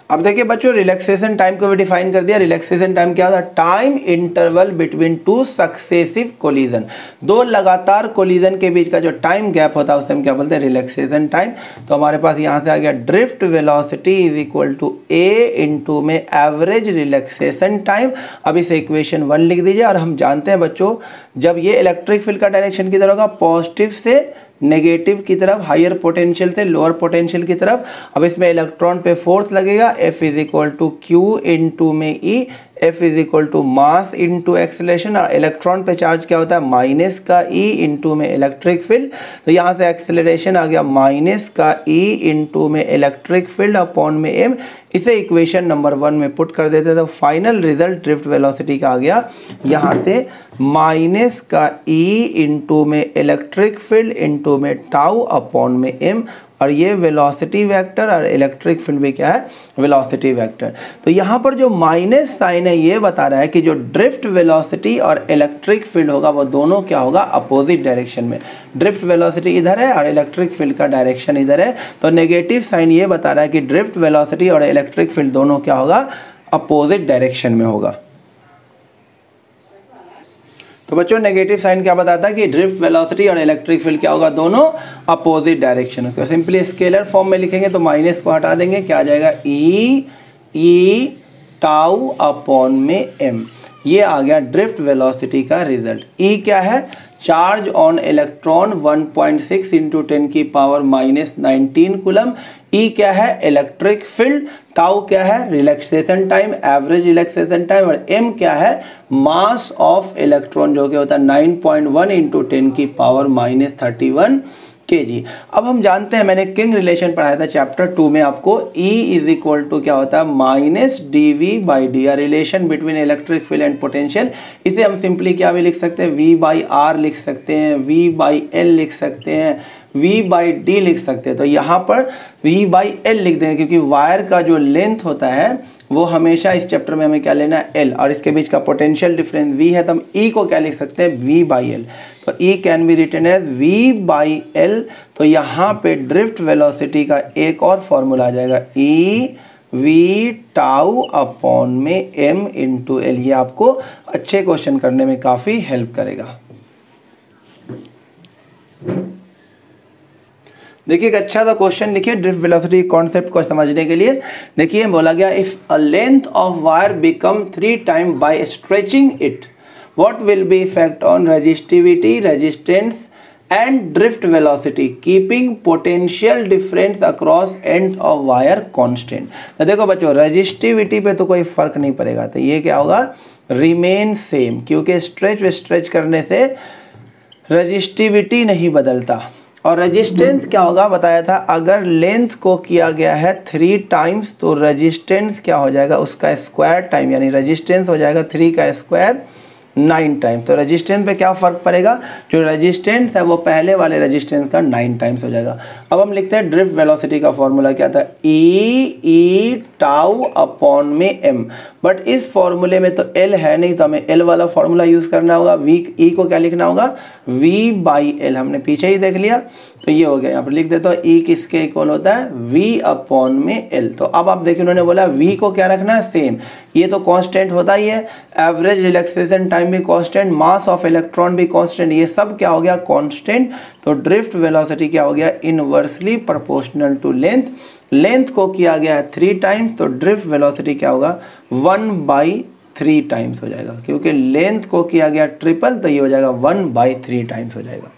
अब देखिए बच्चों, रिलैक्सेशन टाइम को भी डिफाइन कर दिया। रिलैक्सेशन टाइम क्या होता है, time interval between two successive collision, दो लगातार कोलिजन के बीच का जो टाइम गैप होता है उसे हम क्या बोलते हैं, रिलैक्सेशन टाइम। तो हमारे पास यहाँ से आ गया drift velocity is equal to a into में एवरेज रिलैक्सेशन टाइम। अब इसे इक्वेशन 1 लिख दीजिए। और हम जानते हैं बच्चों, जब ये इलेक्ट्रिक फील्ड का डायरेक्शन किधर होगा, पॉजिटिव से नेगेटिव की तरफ, हायर पोटेंशियल से लोअर पोटेंशियल की तरफ। अब इसमें इलेक्ट्रॉन पे फोर्स लगेगा, F is equal to q into में E, F is equal to mass into acceleration. और इलेक्ट्रॉन पे चार्ज क्या होता है, माइनस का E इंटू में इलेक्ट्रिक फील्ड। तो यहाँ से एक्सेलरेशन आ गया माइनस का E इंटू में इलेक्ट्रिक फील्ड अपॉन में m। इसे इक्वेशन नंबर 1 में पुट कर देते, तो फाइनल रिजल्ट ड्रिफ्ट वेलोसिटी का आ गया यहाँ से माइनस का E इंटू में इलेक्ट्रिक फील्ड इंटू में टाउ अपॉन में m। और ये वेलोसिटी वेक्टर और इलेक्ट्रिक फील्ड भी क्या है, वेलोसिटी वेक्टर। तो यहाँ पर जो माइनस साइन है ये बता रहा है कि जो ड्रिफ्ट वेलोसिटी और इलेक्ट्रिक फील्ड होगा वो दोनों क्या होगा, अपोजिट डायरेक्शन में। ड्रिफ्ट वेलोसिटी इधर है और इलेक्ट्रिक फील्ड का डायरेक्शन इधर है, तो नेगेटिव साइन ये बता रहा है कि ड्रिफ्ट वेलोसिटी और इलेक्ट्रिक फील्ड दोनों क्या होगा, अपोजिट डायरेक्शन में होगा। तो बच्चों नेगेटिव साइन क्या बताता है कि ड्रिफ्ट वेलोसिटी और इलेक्ट्रिक फील्ड क्या होगा, दोनों अपोजिट डायरेक्शन। उसको सिंपली स्केलर फॉर्म में लिखेंगे तो माइनस को हटा देंगे, क्या आ जाएगा, ई टाउ अपॉन में m। ये आ गया ड्रिफ्ट वेलोसिटी का रिजल्ट। ई क्या है, चार्ज ऑन इलेक्ट्रॉन 1.6 इंटू 10 की पावर -19 कूलम। ई क्या है, इलेक्ट्रिक फील्ड। टाउ क्या है, relaxation time, average relaxation time. और एम क्या है, मास ऑफ इलेक्ट्रॉन, जो कि होता है 9.1 इंटू 10 की पावर -31 kg। अब हम जानते हैं, मैंने किंग रिलेशन पढ़ाया था चैप्टर 2 में आपको, E इज इक्वल टू क्या होता है, minus dV/dr, relation between electric field and potential. इसे हम सिंपली क्या भी लिख सकते हैं, V/R लिख सकते हैं, V/L लिख सकते हैं, V/D लिख सकते हैं। तो यहाँ पर V/L लिख देंगे, क्योंकि वायर का जो लेंथ होता है वो हमेशा इस चैप्टर में हमें क्या लेना है, एल, और इसके बीच का पोटेंशियल डिफरेंस वी है, तो हम ई को क्या लिख सकते हैं, वी बाई एल। तो E can be written as V by L. तो यहाँ पे ड्रिफ्ट वेलोसिटी का एक और फॉर्मूला आ जाएगा, ई वी टाउ अपॉन में एम इंटू एल। ये आपको अच्छे क्वेश्चन करने में काफ़ी हेल्प करेगा। देखिए एक अच्छा सा क्वेश्चन लिखिए ड्रिफ्ट वेलोसिटी कॉन्सेप्ट को समझने के लिए। देखिए बोला गया, if a length of wire become 3 time by stretching it, what will be effect on resistivity, resistance and drift velocity keeping potential difference across ends of wire constant. तो देखो बच्चों, रेजिस्टिविटी पे तो कोई फर्क नहीं पड़ेगा, तो ये क्या होगा, रिमेन सेम, क्योंकि स्ट्रेच करने से रेजिस्टिविटी नहीं बदलता। और रेजिस्टेंस क्या होगा बताया था, अगर लेंथ को किया गया है 3 टाइम्स तो रेजिस्टेंस क्या हो जाएगा, उसका स्क्वायर टाइम, यानी रेजिस्टेंस हो जाएगा 3 का स्क्वायर 9 टाइम्स। तो रेजिस्टेंस पे क्या फ़र्क पड़ेगा, जो रेजिस्टेंस है वो पहले वाले रेजिस्टेंस का 9 टाइम्स हो जाएगा। अब हम लिखते हैं ड्रिफ्ट वेलोसिटी का फॉर्मूला क्या था, ई टाउ अपॉन में एम। बट इस फॉर्मूले में तो एल है नहीं, तो हमें एल वाला फॉर्मूला यूज़ करना होगा। ई को क्या लिखना होगा, वी बाई एल, हमने पीछे ही देख लिया। तो ये हो गया, यहाँ पर लिख देते हो ई किसके इक्वल होता है, वी अपॉन में एल। तो अब आप देखिए उन्होंने बोला वी को क्या रखना है, सेम, ये तो कांस्टेंट होता ही है, एवरेज रिलैक्सेशन टाइम भी कांस्टेंट, मास ऑफ इलेक्ट्रॉन भी कांस्टेंट, ये सब क्या हो गया, कांस्टेंट। तो ड्रिफ्ट वेलोसिटी क्या हो गया, inversely proportional to length. Length को किया गया है 3 टाइम्स, तो ड्रिफ्ट वेलोसिटी क्या होगा, 1/3 टाइम्स हो जाएगा, क्योंकि लेंथ को किया गया ट्रिपल, तो ये हो जाएगा 1/3 टाइम्स हो जाएगा।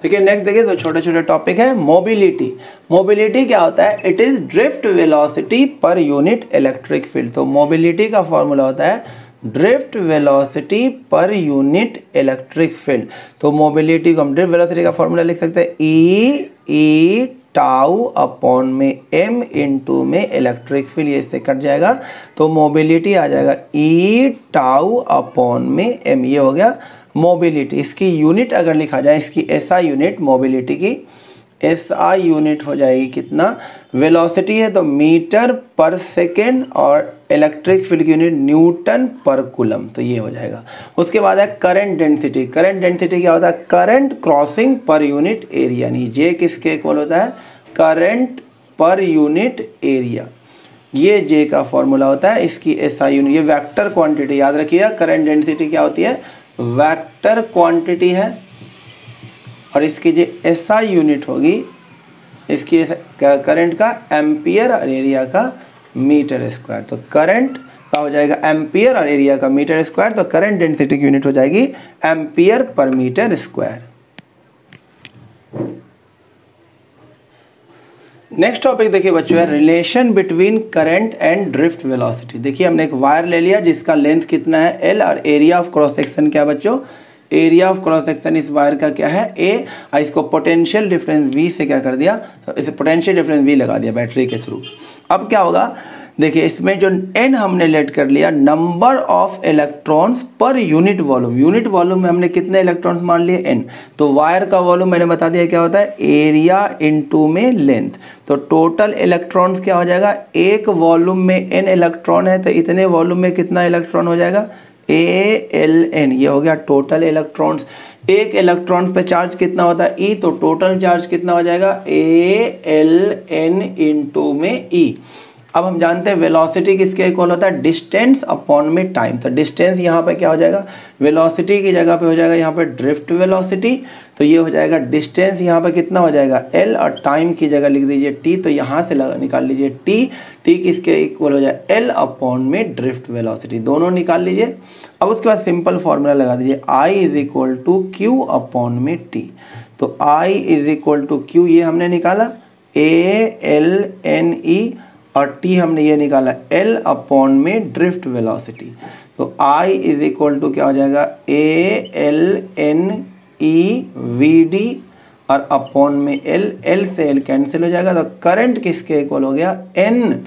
देखिए नेक्स्ट देखिए, तो छोटे छोटे टॉपिक है। मोबिलिटी, मोबिलिटी क्या होता है, it is drift velocity per unit electric field. तो मोबिलिटी का फॉर्मूला होता है drift velocity per unit electric field. तो मोबिलिटी को हम ड्रिफ्ट वेलोसिटी का फॉर्मूला लिख सकते हैं, ई टाउ अपॉन में एम इंटू में इलेक्ट्रिक फील्ड, ये इससे कट जाएगा, तो मोबिलिटी आ जाएगा ई टाउ अपॉन में एम। ये हो गया मोबिलिटी। इसकी यूनिट अगर लिखा जाए, इसकी एसआई यूनिट, मोबिलिटी की एसआई यूनिट हो जाएगी कितना, वेलोसिटी है तो मीटर पर सेकेंड, और इलेक्ट्रिक फील्ड की यूनिट न्यूटन पर कूलम, तो ये हो जाएगा। उसके बाद है करंट डेंसिटी। करंट डेंसिटी क्या होता है, current crossing per unit area, यानी जे किसके इक्वल होता है, करंट पर यूनिट एरिया, ये जे का फॉर्मूला होता है। इसकी एसआई यूनिट, ये वेक्टर क्वांटिटी याद रखिएगा, करंट डेंसिटी क्या होती है, वेक्टर क्वांटिटी है, और इसकी जो एसआई यूनिट होगी, इसकी करंट का एम्पियर और एरिया का मीटर स्क्वायर। तो करंट का हो जाएगा एम्पियर और एरिया का मीटर स्क्वायर, तो करंट डेंसिटी की यूनिट हो जाएगी ampere per metre square. Next topic देखिए बच्चों है relation between current and drift velocity. देखिए हमने एक वायर ले लिया जिसका लेंथ कितना है एल, और एरिया ऑफ क्रॉस सेक्शन क्या बच्चों, एरिया ऑफ क्रॉस सेक्शन इस वायर का क्या है ए, और इसको पोटेंशियल डिफरेंस वी से क्या कर दिया, तो इसे पोटेंशियल डिफरेंस वी लगा दिया बैटरी के थ्रू। अब क्या होगा, देखिए इसमें जो एन हमने लेट कर लिया, number of electrons per unit volume. Unit volume में हमने कितने इलेक्ट्रॉन्स मान लिए, एन। तो वायर का वॉल्यूम मैंने बता दिया क्या होता है, एरिया इनटू में लेंथ। तो टोटल इलेक्ट्रॉन्स क्या हो जाएगा, एक वॉल्यूम में एन इलेक्ट्रॉन है, तो इतने वॉल्यूम में कितना इलेक्ट्रॉन हो जाएगा, ए एल एन। ये हो गया टोटल इलेक्ट्रॉन्स। एक इलेक्ट्रॉन पे चार्ज कितना होता है, ई, तो टोटल चार्ज कितना हो जाएगा, ए एल एन इंटू में ई। अब हम जानते हैं वेलोसिटी किसके इक्वल होता है, डिस्टेंस अपॉन में टाइम। तो डिस्टेंस यहाँ पे क्या हो जाएगा, वेलोसिटी की जगह पे हो जाएगा यहाँ पे ड्रिफ्ट वेलोसिटी, तो ये हो जाएगा डिस्टेंस यहाँ पे कितना हो जाएगा एल, और टाइम की जगह लिख दीजिए टी, तो यहाँ से निकाल लीजिए टी किसके इक्वल हो जाए, एल अपॉन में ड्रिफ्ट वेलोसिटी, दोनों निकाल लीजिए। अब उसके बाद सिंपल फॉर्मूला लगा दीजिए, I is equal to Q upon में टी। तो I is equal to Q ये हमने निकाला, ए एल एन ई, और टी हमने ये निकाला एल अपॉन में ड्रिफ्ट वेलोसिटी। तो आई इज इक्वल टू क्या हो जाएगा, A L N E V D, और अपॉन में एल, एल से एल कैंसिल हो जाएगा, तो करंट किसके इक्वल हो गया, N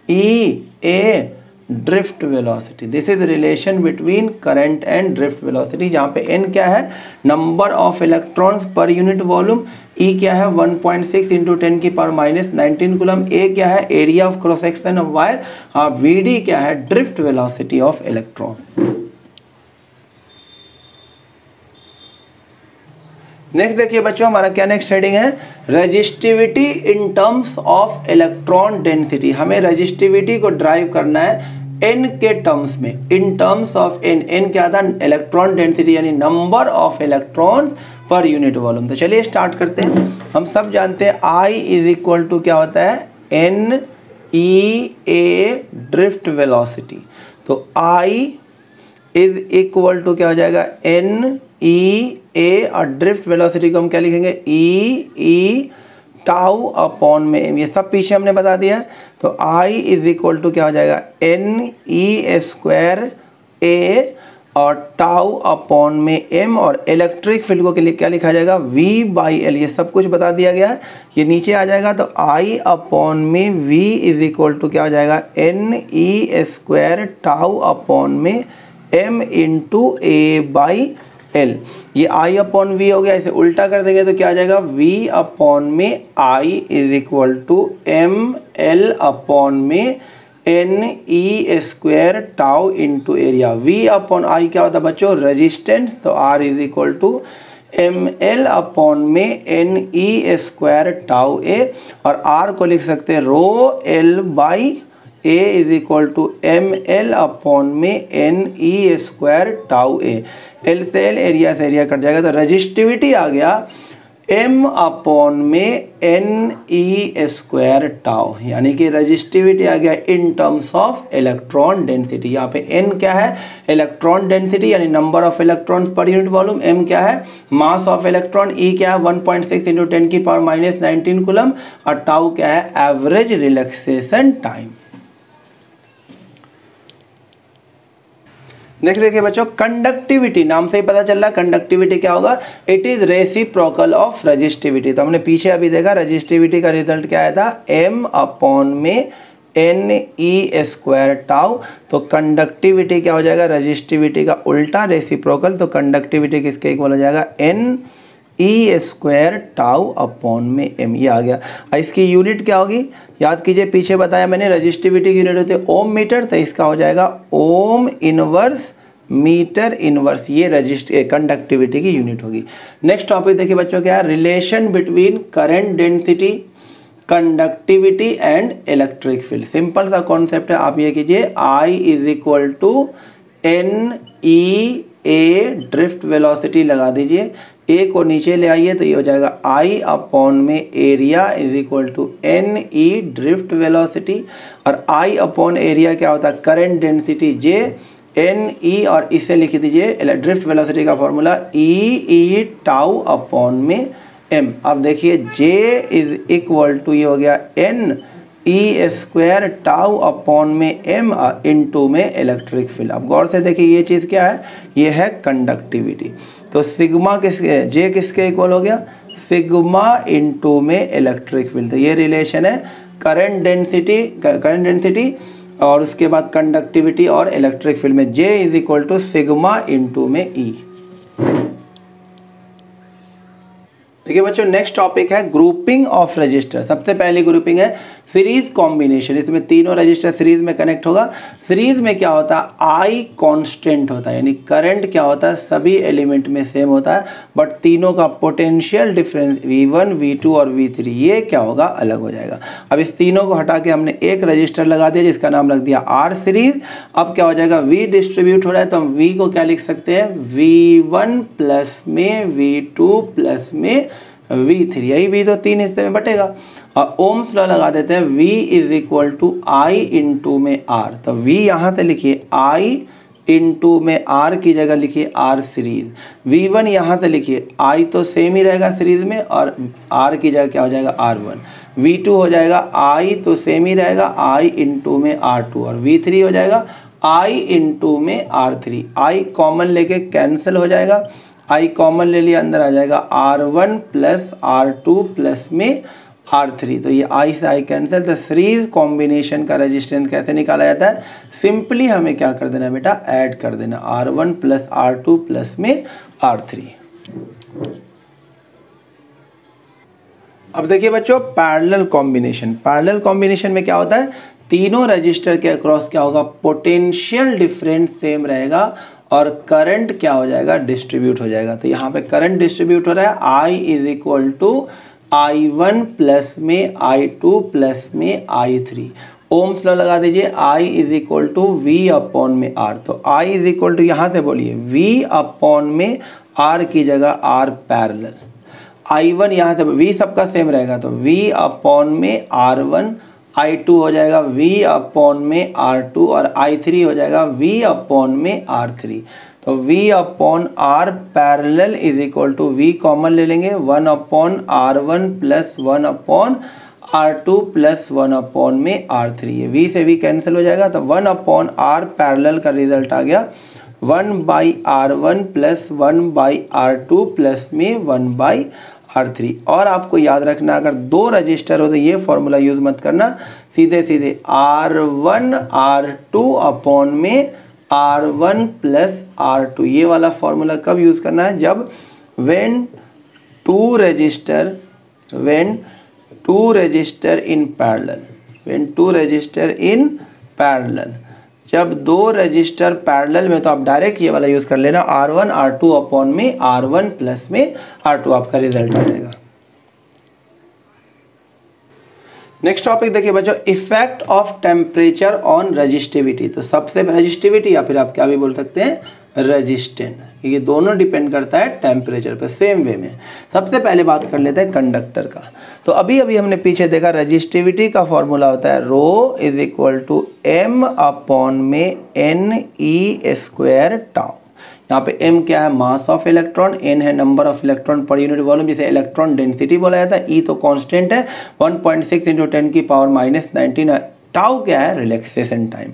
E A drift velocity. This is relation between current and drift velocity, जहाँ पे n क्या है, number of electrons per unit volume, E क्या है 1.6 इंटू 10⁻⁹ कूलम, A क्या है area of cross section of wire, और Vd क्या है drift velocity of electron. Next देखिए बच्चों, हमारा क्या नेक्स्ट हेडिंग है, resistivity in terms of electron density. हमें रेजिस्टिविटी को ड्राइव करना है n के टर्म्स में, इन टर्म्स ऑफ n क्या था, इलेक्ट्रॉन डेंसिटी यानी number of electrons per unit volume. तो चलिए स्टार्ट करते हैं। हम सब जानते हैं I इज इक्वल टू क्या होता है, n e a drift velocity. तो I इज इक्वल टू क्या हो जाएगा, n e a, और ड्रिफ्ट वेलोसिटी को हम क्या लिखेंगे, e टाउ अपॉन में m, ये सब पीछे हमने बता दिया है। तो I इज इक्वल टू क्या हो जाएगा, n e स्क्वायर a और टाउ अपॉन में m, और इलेक्ट्रिक फील्ड को के लिए क्या लिखा जाएगा, v बाई l, ये सब कुछ बता दिया गया है। ये नीचे आ जाएगा तो I अपॉन में v इज इक्वल टू क्या हो जाएगा, n e square tau upon में m into a by l। ये I अपॉन वी हो गया, इसे उल्टा कर देंगे तो क्या आ जाएगा, v अपॉन में I is equal to m l upon में n e square tau into area. v upon I क्या होता है बच्चों, रेजिस्टेंस, तो r is equal to m l upon में n e square tau a, और r को लिख सकते हैं rho l by a is equal to m l upon में n e square tau a। L से एल, एरिया से area cut जाएगा, तो रेजिस्टिविटी आ गया m अपॉन में n e स्क्वायर टाउ, यानी कि रेजिस्टिविटी आ गया in terms of electron density. यहाँ पे n क्या है, इलेक्ट्रॉन डेंसिटी यानी number of electrons per unit volume, m क्या है मास ऑफ इलेक्ट्रॉन, E क्या है 1.6 इंटू 10⁻⁹ कूलम, और टाउ क्या है एवरेज रिलैक्सेशन टाइम। नेक्स्ट देखिए बच्चों, कंडक्टिविटी, नाम से ही पता चल रहा है कंडक्टिविटी क्या होगा, it is reciprocal of resistivity. तो हमने पीछे अभी देखा रेजिस्टिविटी का रिजल्ट क्या आया था, m अपॉन में n e स्क्वायर टाउ। तो कंडक्टिविटी क्या हो जाएगा, रेजिस्टिविटी का उल्टा रेसिप्रोकल, तो कंडक्टिविटी किसके इक्वल हो जाएगा, n e square tau upon में m, ये आ गया। इसकी यूनिट क्या होगी, याद कीजिए पीछे बताया मैंने रेजिस्टिविटी की यूनिट होती है ओम मीटर, तो इसका हो जाएगा ओम इनवर्स मीटर इनवर्स, ये कंडक्टिविटी की यूनिट होगी। नेक्स्ट टॉपिक देखिए बच्चों क्या है, relation between current density, conductivity and electric field. Simple सा कॉन्सेप्ट है, आप ये कीजिए I is equal to n e a drift velocity लगा दीजिए, a को नीचे ले आइए तो ये हो जाएगा I अपॉन में area is equal to n e drift velocity, और I अपॉन एरिया क्या होता है, current density J n e, और इसे लिख दीजिए ड्रिफ्ट वेलोसिटी का फॉर्मूला e टाउ अपॉन में m। अब देखिए J इज इक्वल टू ये हो गया n e square tau upon में m इनटू में इलेक्ट्रिक फील्ड। अब गौर से देखिए ये चीज़ क्या है, ये है कंडक्टिविटी। तो सिग्मा किसके, J किसके इक्वल हो गया, सिग्मा इनटू में इलेक्ट्रिक फील्ड। तो ये रिलेशन है करंट डेंसिटी और उसके बाद कंडक्टिविटी और इलेक्ट्रिक फील्ड में J is equal to sigma into में E। देखिए बच्चों, नेक्स्ट टॉपिक है ग्रुपिंग ऑफ रजिस्टर। सबसे पहली ग्रुपिंग है सीरीज कॉम्बिनेशन, इसमें तीनों रजिस्टर सीरीज में कनेक्ट होगा। सीरीज में क्या होता है, I कांस्टेंट होता है, यानी करंट क्या होता है सभी एलिमेंट में सेम होता है, बट तीनों का पोटेंशियल डिफरेंस V1 V2 और V3 ये क्या होगा, अलग हो जाएगा। अब इस तीनों को हटा के हमने एक रजिस्टर लगा दिया जिसका नाम रख दिया R सीरीज। अब क्या हो जाएगा, V डिस्ट्रीब्यूट हो रहा है तो हम V को क्या लिख सकते हैं, V1 प्लस में V2 प्लस में V3, यही V तो तीन हिस्से में बटेगा। और ओम्स लॉ लगा देते हैं, V is equal to I into में R। तो V यहाँ से लिखिए I इंटू में R की जगह लिखिए R सीरीज। V1 यहाँ से लिखिए I तो सेम ही रहेगा सीरीज में, और R की जगह क्या हो जाएगा R1। V2 हो जाएगा I तो सेम ही रहेगा I इंटू में R2, और V3 हो जाएगा I इंटू में R3। I कॉमन लेके कैंसिल हो जाएगा, I कॉमन ले लिया, अंदर आ जाएगा R1 प्लस R2 प्लस में R3। तो ये I से I कैंसिल, तो सीरीज कॉम्बिनेशन का रेजिस्टेंस कैसे निकाला जाता है? सिंपली हमें क्या कर देना बेटा, ऐड कर देना R1 प्लस R2 प्लस में R3। अब देखिए बच्चों पैरेलल कॉम्बिनेशन, पैरेलल कॉम्बिनेशन में क्या होता है, तीनों रजिस्टर के अक्रॉस क्या होगा, पोटेंशियल डिफरेंस सेम रहेगा और करंट क्या हो जाएगा, डिस्ट्रीब्यूट हो जाएगा। तो यहाँ पे करंट डिस्ट्रीब्यूट हो रहा है, I is equal to I1 plus में I2 प्लस में I3। ओम्स लॉ लगा दीजिए, I is equal to V upon में R। तो I इज इक्वल टू यहाँ से बोलिए V अपॉन में R की जगह R पैरेलल, I1 यहाँ से V सबका सेम रहेगा तो V अपॉन में R1, I2 हो जाएगा V अपॉन में R2 और I3 हो जाएगा V अपॉन में R3। तो V upon R parallel is equal to V common ले लेंगे 1 upon R1 plus 1 upon R2 plus 1 upon में R3। ये V से V कैंसिल हो जाएगा तो 1 अपॉन R पैरेलल का रिजल्ट आ गया 1 by R1 plus 1 by R2 plus में 1 बाई R3। और आपको याद रखना अगर दो रजिस्टर हो तो ये फॉर्मूला यूज़ मत करना, सीधे सीधे R1 R2 अपॉन में R1 प्लस R2, ये वाला फॉर्मूला कब यूज़ करना है, जब when two register in parallel, जब दो रजिस्टर पैरेलल में, तो आप डायरेक्ट ये वाला यूज़ कर लेना R1 R2 अपॉन में R1 प्लस में R2, आपका रिजल्ट आ जाएगा। नेक्स्ट टॉपिक देखिए बच्चों, effect of temperature on resistivity. तो सबसे रजिस्टिविटी या फिर आप क्या भी बोल सकते हैं रेजिस्टेंस, ये दोनों डिपेंड करता है टेम्परेचर पे। सेम वे में सबसे पहले बात कर लेते हैं कंडक्टर का। तो अभी हमने पीछे देखा रजिस्टिविटी का फॉर्मूला होता है rho is equal to m upon में NE स्क्वायर टाउ। यहाँ पे m क्या है, मास ऑफ इलेक्ट्रॉन, n है number of electron per unit volume, जिसे इलेक्ट्रॉन डेंसिटी बोला जाता है, e तो कांस्टेंट है 1.6 × 10 की पावर -19, टाउ क्या है, रिलैक्सेशन टाइम।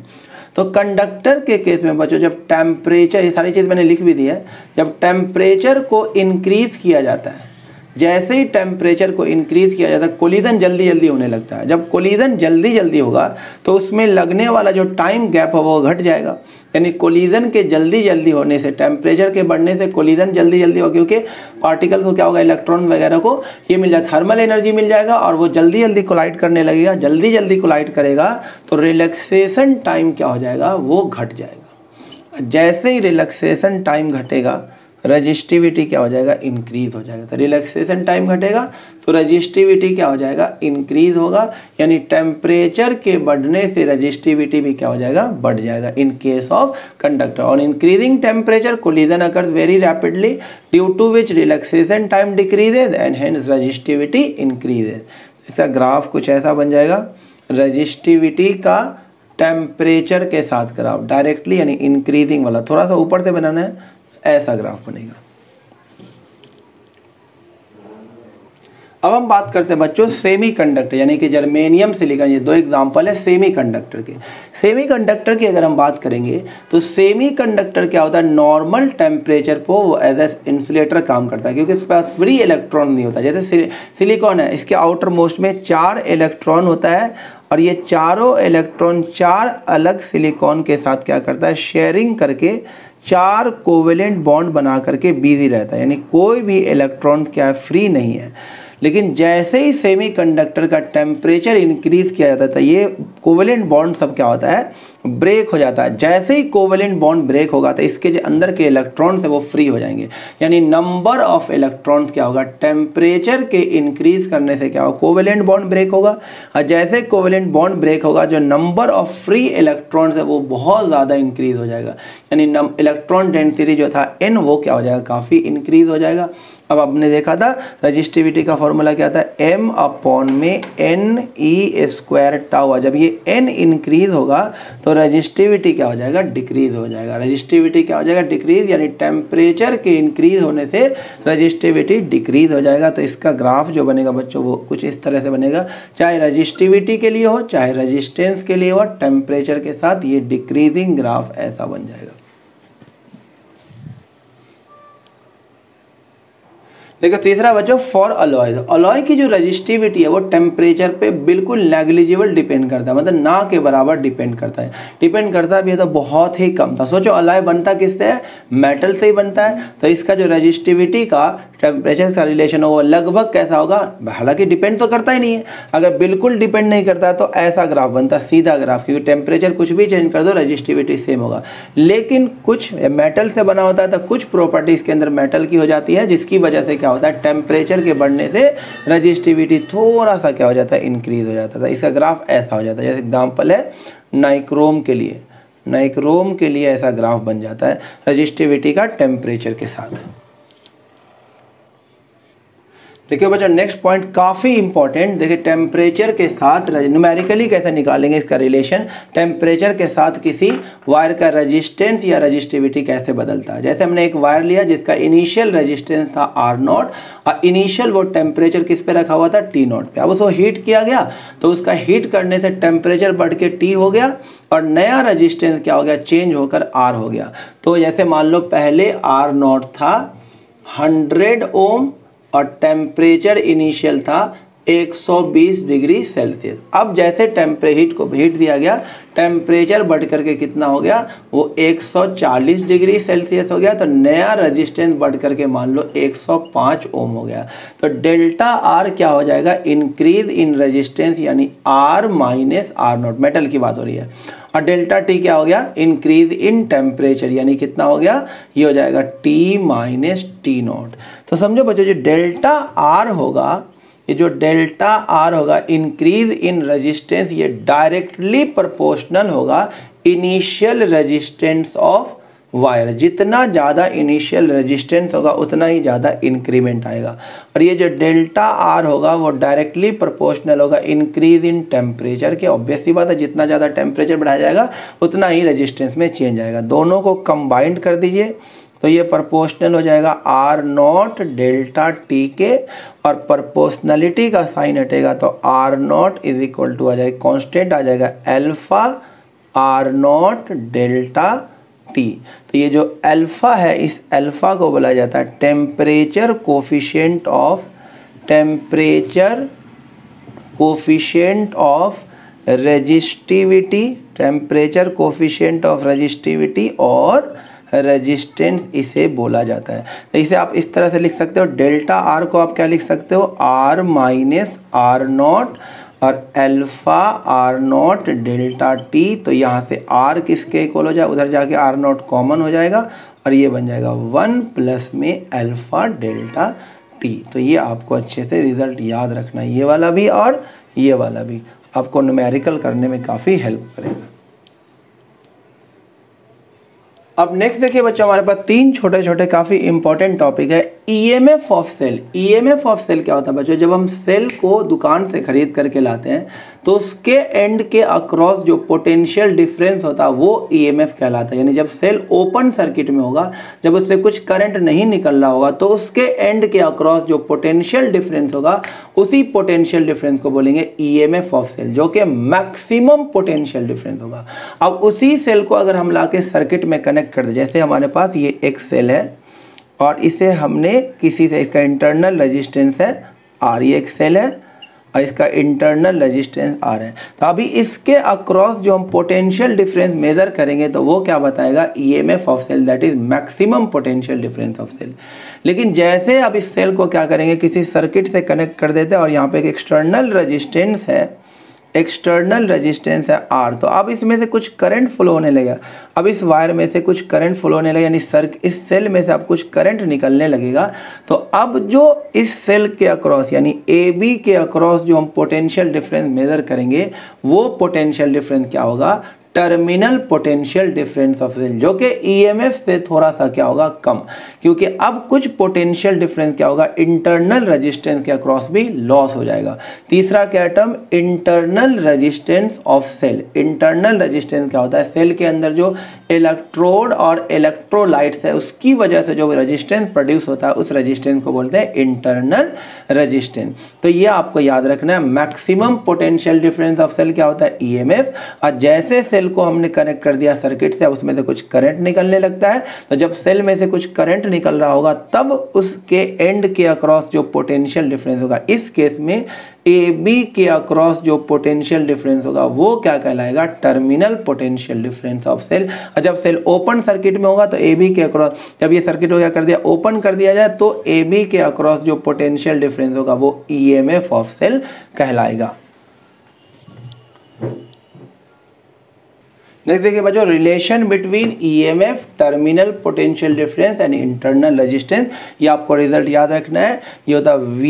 तो कंडक्टर के केस में बच्चों जब टेम्परेचर, ये सारी चीज़ मैंने लिख भी दी है, जब टेम्परेचर को इंक्रीज किया जाता है, जैसे ही टेम्परेचर को इंक्रीज किया जाता है कोलिजन जल्दी जल्दी होने लगता है। जब कोलिजन जल्दी जल्दी होगा तो उसमें लगने वाला जो टाइम गैप है वो घट जाएगा, यानी कोलिजन के जल्दी जल्दी होने से, टेम्परेचर के बढ़ने से कोलिजन जल्दी जल्दी हो, क्योंकि पार्टिकल्स को क्या होगा, इलेक्ट्रॉन वगैरह को ये मिल जाए, थर्मल एनर्जी मिल जाएगा और वो जल्दी जल्दी कोलाइड करने लगेगा। जल्दी जल्दी कोलाइड करेगा तो रिलैक्सेशन टाइम क्या हो जाएगा, वो घट जाएगा। जैसे ही रिलैक्सेशन टाइम घटेगा रजिस्टिविटी क्या हो जाएगा, इंक्रीज हो जाएगा। तो रिलैक्सेशन टाइम घटेगा तो रजिस्टिविटी क्या हो जाएगा, इंक्रीज होगा, यानी टेम्परेचर के बढ़ने से रजिस्टिविटी भी क्या हो जाएगा, बढ़ जाएगा इन केस ऑफ कंडक्टर। और increasing temperature collision occurs very rapidly due to which relaxation time decreases and hence resistivity increases. इसका ग्राफ कुछ ऐसा बन जाएगा, रजिस्टिविटी का टेम्परेचर के साथ ग्राफ डायरेक्टली, यानी इंक्रीजिंग वाला, थोड़ा सा ऊपर से बनाना है, ऐसा ग्राफ बनेगा। अब हम बात करते हैं बच्चों सेमीकंडक्टर, यानी कि जर्मेनियम सिलिकॉन, ये दो एग्जांपल है सेमीकंडक्टर के। सेमीकंडक्टर की अगर हम बात करेंगे तो सेमीकंडक्टर क्या होता है, नॉर्मल टेम्परेचर पर वो एज ए इंसुलेटर काम करता है, क्योंकि इसके पास फ्री इलेक्ट्रॉन नहीं होता। जैसे सिलिकॉन है, इसके आउटर मोस्ट में 4 इलेक्ट्रॉन होता है और ये चारों इलेक्ट्रॉन 4 अलग सिलिकॉन के साथ क्या करता है, शेयरिंग करके 4 कोवेलेंट बॉन्ड बना करके बिजी रहता है, यानी कोई भी इलेक्ट्रॉन क्या है, फ्री नहीं है। लेकिन जैसे ही सेमीकंडक्टर का टेम्परेचर इंक्रीज किया जाता है तो ये कोवेलेंट बॉन्ड सब क्या होता है, ब्रेक हो जाता है। जैसे ही कोवेलेंट बॉन्ड ब्रेक होगा तो इसके जो अंदर के इलेक्ट्रॉन है वो फ्री हो जाएंगे, यानी नंबर ऑफ इलेक्ट्रॉन्स क्या होगा, टेम्परेचर के इंक्रीज करने से क्या होगा, कोवेलेंट बॉन्ड ब्रेक होगा। और जैसे कोवेलेंट बॉन्ड ब्रेक होगा जो नंबर ऑफ फ्री इलेक्ट्रॉन्स है वो बहुत ज़्यादा इंक्रीज हो जाएगा, यानी इलेक्ट्रॉन डेंसिटी जो था n वो क्या हो जाएगा, काफ़ी इंक्रीज हो जाएगा। अब आपने देखा था रजिस्टिविटी का फॉर्मूला क्या था, m अपॉन में NE स्क्वायर टाउ। जब ये n इंक्रीज होगा तो रजिस्टिविटी क्या हो जाएगा, डिक्रीज हो जाएगा। रजिस्टिविटी क्या हो जाएगा, डिक्रीज, यानी टेम्परेचर के इंक्रीज होने से रजिस्टिविटी डिक्रीज हो जाएगा। तो इसका ग्राफ जो बनेगा बच्चों वो कुछ इस तरह से बनेगा, चाहे रजिस्टिविटी के लिए हो चाहे रजिस्टेंस के लिए हो, टेम्परेचर के साथ ये डिक्रीजिंग ग्राफ ऐसा बन जाएगा। देखो तीसरा बच्चों फॉर अलॉय, अलॉय की जो रजिस्टिविटी है वो टेम्परेचर पे बिल्कुल नेग्लिजिबल डिपेंड करता है, मतलब ना के बराबर डिपेंड करता है। डिपेंड करता भी है तो बहुत ही कम था। सोचो अलॉय बनता किससे है, मेटल से ही बनता है, तो इसका जो रजिस्टिविटी का टेम्परेचर का रिलेशन हो वो लगभग कैसा होगा, हालांकि डिपेंड तो करता ही नहीं है। अगर बिल्कुल डिपेंड नहीं करता तो ऐसा ग्राफ बनता, सीधा ग्राफ, क्योंकि टेम्परेचर कुछ भी चेंज कर दो रजिस्टिविटी सेम होगा। लेकिन कुछ मेटल से बना होता है तो कुछ प्रॉपर्टी इसके अंदर मेटल की हो जाती है, जिसकी वजह से क्या होता है, टेम्परेचर के बढ़ने से रजिस्टिविटी थोड़ा सा क्या हो जाता है, इंक्रीज हो जाता था। इसका ग्राफ ऐसा हो जाता है, जैसे एग्जाम्पल है नाइक्रोम के लिए, नाइक्रोम के लिए ऐसा ग्राफ बन जाता है रजिस्टिविटी का टेम्परेचर के साथ। देखिए बच्चों नेक्स्ट पॉइंट काफ़ी इंपॉर्टेंट, देखिए टेम्परेचर के साथ न्यूमेरिकली कैसे निकालेंगे इसका रिलेशन, टेम्परेचर के साथ किसी वायर का रेजिस्टेंस या रजिस्टिविटी कैसे बदलता है। जैसे हमने एक वायर लिया जिसका इनिशियल रेजिस्टेंस था R0 और इनिशियल वो टेम्परेचर किस पे रखा हुआ था, T0 पे। अब उसको हीट किया गया तो उसका हीट करने से टेम्परेचर बढ़ के T हो गया और नया रेजिस्टेंस क्या हो गया, चेंज होकर R हो गया। तो जैसे मान लो पहले R0 था 100 ओम और टेम्परेचर इनिशियल था 120 डिग्री सेल्सियस। अब जैसे हीट को हीट दिया गया, टेम्परेचर बढ़ करके कितना हो गया, वो 140 डिग्री सेल्सियस हो गया। तो नया रेजिस्टेंस बढ़ करके मान लो 105 ओम हो गया। तो डेल्टा आर क्या हो जाएगा, इंक्रीज इन रेजिस्टेंस, यानी R माइनस R0, मेटल की बात हो रही है। और डेल्टा टी क्या हो गया, इंक्रीज इन टेम्परेचर, यानी कितना हो गया, ये हो जाएगा T माइनस T0। तो समझो बच्चों जो डेल्टा आर होगा, ये जो डेल्टा आर होगा इंक्रीज इन रेजिस्टेंस, ये डायरेक्टली प्रोपोर्शनल होगा इनिशियल रेजिस्टेंस ऑफ वायर। जितना ज़्यादा इनिशियल रेजिस्टेंस होगा उतना ही ज़्यादा इंक्रीमेंट आएगा। और ये जो डेल्टा आर होगा वो डायरेक्टली प्रोपोर्शनल होगा इंक्रीज इन टेम्परेचर के। ऑब्वियस सी बात है, जितना ज़्यादा टेम्परेचर बढ़ाया जाएगा उतना ही रेजिस्टेंस में चेंज आएगा। दोनों को कंबाइंड कर दीजिए तो ये प्रोपोर्शनल हो जाएगा R0 डेल्टा टी के, और प्रोपोर्शनलिटी का साइन हटेगा तो R0 इज इक्वल टू आ जाएगा, कांस्टेंट आ जाएगा अल्फा R0 डेल्टा टी। तो ये जो अल्फा है, इस अल्फा को बोला जाता है temperature coefficient of resistivity, temperature coefficient of resistivity और रेजिस्टेंस इसे बोला जाता है। तो इसे आप इस तरह से लिख सकते हो, डेल्टा आर को आप क्या लिख सकते हो, R माइनस R0 और अल्फा R0 डेल्टा टी। तो यहाँ से R किसके इक्वल हो जाए, उधर जाके R0 कॉमन हो जाएगा और ये बन जाएगा 1 प्लस में अल्फा डेल्टा टी। तो ये आपको अच्छे से रिजल्ट याद रखना है, ये वाला भी और ये वाला भी आपको न्यूमेरिकल करने में काफ़ी हेल्प करेगा। अब नेक्स्ट देखिए बच्चों, हमारे पास 3 छोटे छोटे काफ़ी इंपॉर्टेंट टॉपिक है। EMF of cell. EMF of cell क्या होता है बच्चों, जब हम सेल को दुकान से खरीद करके लाते हैं तो उसके एंड के अक्रॉस जो पोटेंशियल डिफरेंस होता है वो ईएमएफ कहलाता है। यानी जब सेल ओपन सर्किट में होगा, जब उससे कुछ करंट नहीं निकल रहा होगा, तो उसके एंड के अक्रॉस जो पोटेंशियल डिफरेंस होगा उसी पोटेंशियल डिफरेंस को बोलेंगे ईएमएफ ऑफ सेल, जो कि मैक्सिमम पोटेंशियल डिफरेंस होगा। अब उसी सेल को अगर हम लाके सर्किट में कनेक्ट कर दे, जैसे हमारे पास ये एक सेल है और इसे हमने किसी से, इसका इंटरनल रेजिस्टेंस है R, ये एक सेल है और इसका इंटरनल रेजिस्टेंस R है। तो अभी इसके अक्रॉस जो हम पोटेंशियल डिफरेंस मेजर करेंगे तो वो क्या बताएगा, EMF of cell, that is maximum potential difference of cell. लेकिन जैसे अब इस सेल को क्या करेंगे, किसी सर्किट से कनेक्ट कर देते हैं और यहाँ पे एक एक्सटर्नल रेजिस्टेंस है, एक्सटर्नल रेजिस्टेंस है R। तो अब इसमें से कुछ करंट फ्लो होने लगेगा, अब इस वायर में से कुछ करंट फ्लो होने लगेगा, यानी इस सेल में से अब कुछ करंट निकलने लगेगा। तो अब जो इस सेल के अक्रॉस यानी AB के अक्रॉस जो हम पोटेंशियल डिफरेंस मेजर करेंगे वो पोटेंशियल डिफरेंस क्या होगा, terminal potential difference of cell, जो कि ईएमएफ से थोड़ा सा क्या होगा, कम, क्योंकि अब कुछ पोटेंशियल डिफरेंस क्या होगा, इंटरनल रेजिस्टेंस के अक्रॉस भी लॉस हो जाएगा। तीसरा क्या term, internal resistance of cell. Internal resistance क्या होता है, सेल के अंदर जो इलेक्ट्रोड और इलेक्ट्रोलाइट्स है उसकी वजह से जो रेजिस्टेंस प्रोड्यूस होता है उस रेजिस्टेंस को बोलते हैं इंटरनल रेजिस्टेंस। तो ये आपको याद रखना है, maximum potential difference of cell क्या होता है, ईएमएफ। और जैसे सेल सेल को हमने कनेक्ट कर दिया सर्किट से, उसमें से कुछ करंट निकलने लगता है। तो जब सेल में से कुछ करंट निकल रहा होगा तब उसके एंड के अक्रॉस जो पोटेंशियल डिफरेंस होगा, इस केस में ए बी के अक्रॉस जो पोटेंशियल डिफरेंस होगा वो क्या कहलाएगा, terminal potential difference of cell. और जब सेल ओपन सर्किट में होगा तो ए बी के अक्रॉस, जब ये सर्किट हो गया कर दिया ओपन कर दिया जाए तो ए बी के अक्रॉस जो पोटेंशियल डिफरेंस होगा वो ईएमएफ ऑफ सेल कहलाएगा। नेक्स्ट देखिए बच्चों, relation between EMF, terminal potential difference and internal resistance. ये आपको रिजल्ट याद रखना है, ये होता है V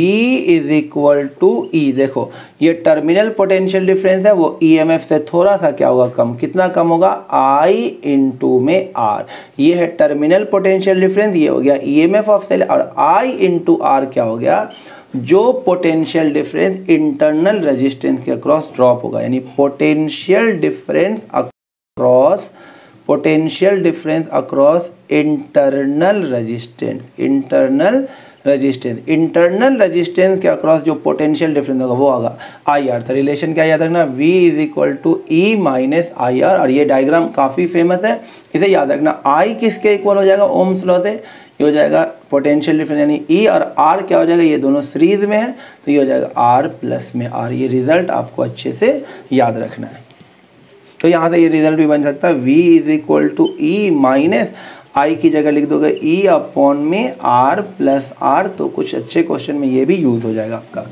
इज इक्वल टू ई। देखो ये टर्मिनल पोटेंशियल डिफरेंस है, वो ईएमएफ से थोड़ा सा क्या होगा, कम। कितना कम होगा, I इंटू में R। ये है टर्मिनल पोटेंशियल डिफरेंस, ये हो गया ईएमएफ ऑफ सेल, और I इंटू R क्या हो गया, जो पोटेंशियल डिफरेंस इंटरनल रेजिस्टेंस के अक्रॉस ड्रॉप होगा, यानी potential difference across internal resistance के अक्रॉस जो पोटेंशियल डिफरेंस होगा वो होगा आई आर। तो रिलेशन क्या याद रखना, V is equal to E minus I R. और ये डायग्राम काफ़ी फेमस है, इसे याद रखना। I किसके इक्वल हो जाएगा, ओम्स लॉ से, ये हो जाएगा पोटेंशियल डिफरेंस यानी E, और R क्या हो जाएगा, ये दोनों सीरीज में है तो ये हो जाएगा R प्लस में R। ये रिजल्ट आपको अच्छे से याद रखना है। तो यहाँ से ये रिजल्ट भी बन सकता है V is equal to E minus I की जगह लिख दोगे E अपॉन में R प्लस R। तो कुछ अच्छे क्वेश्चन में ये भी यूज हो जाएगा आपका।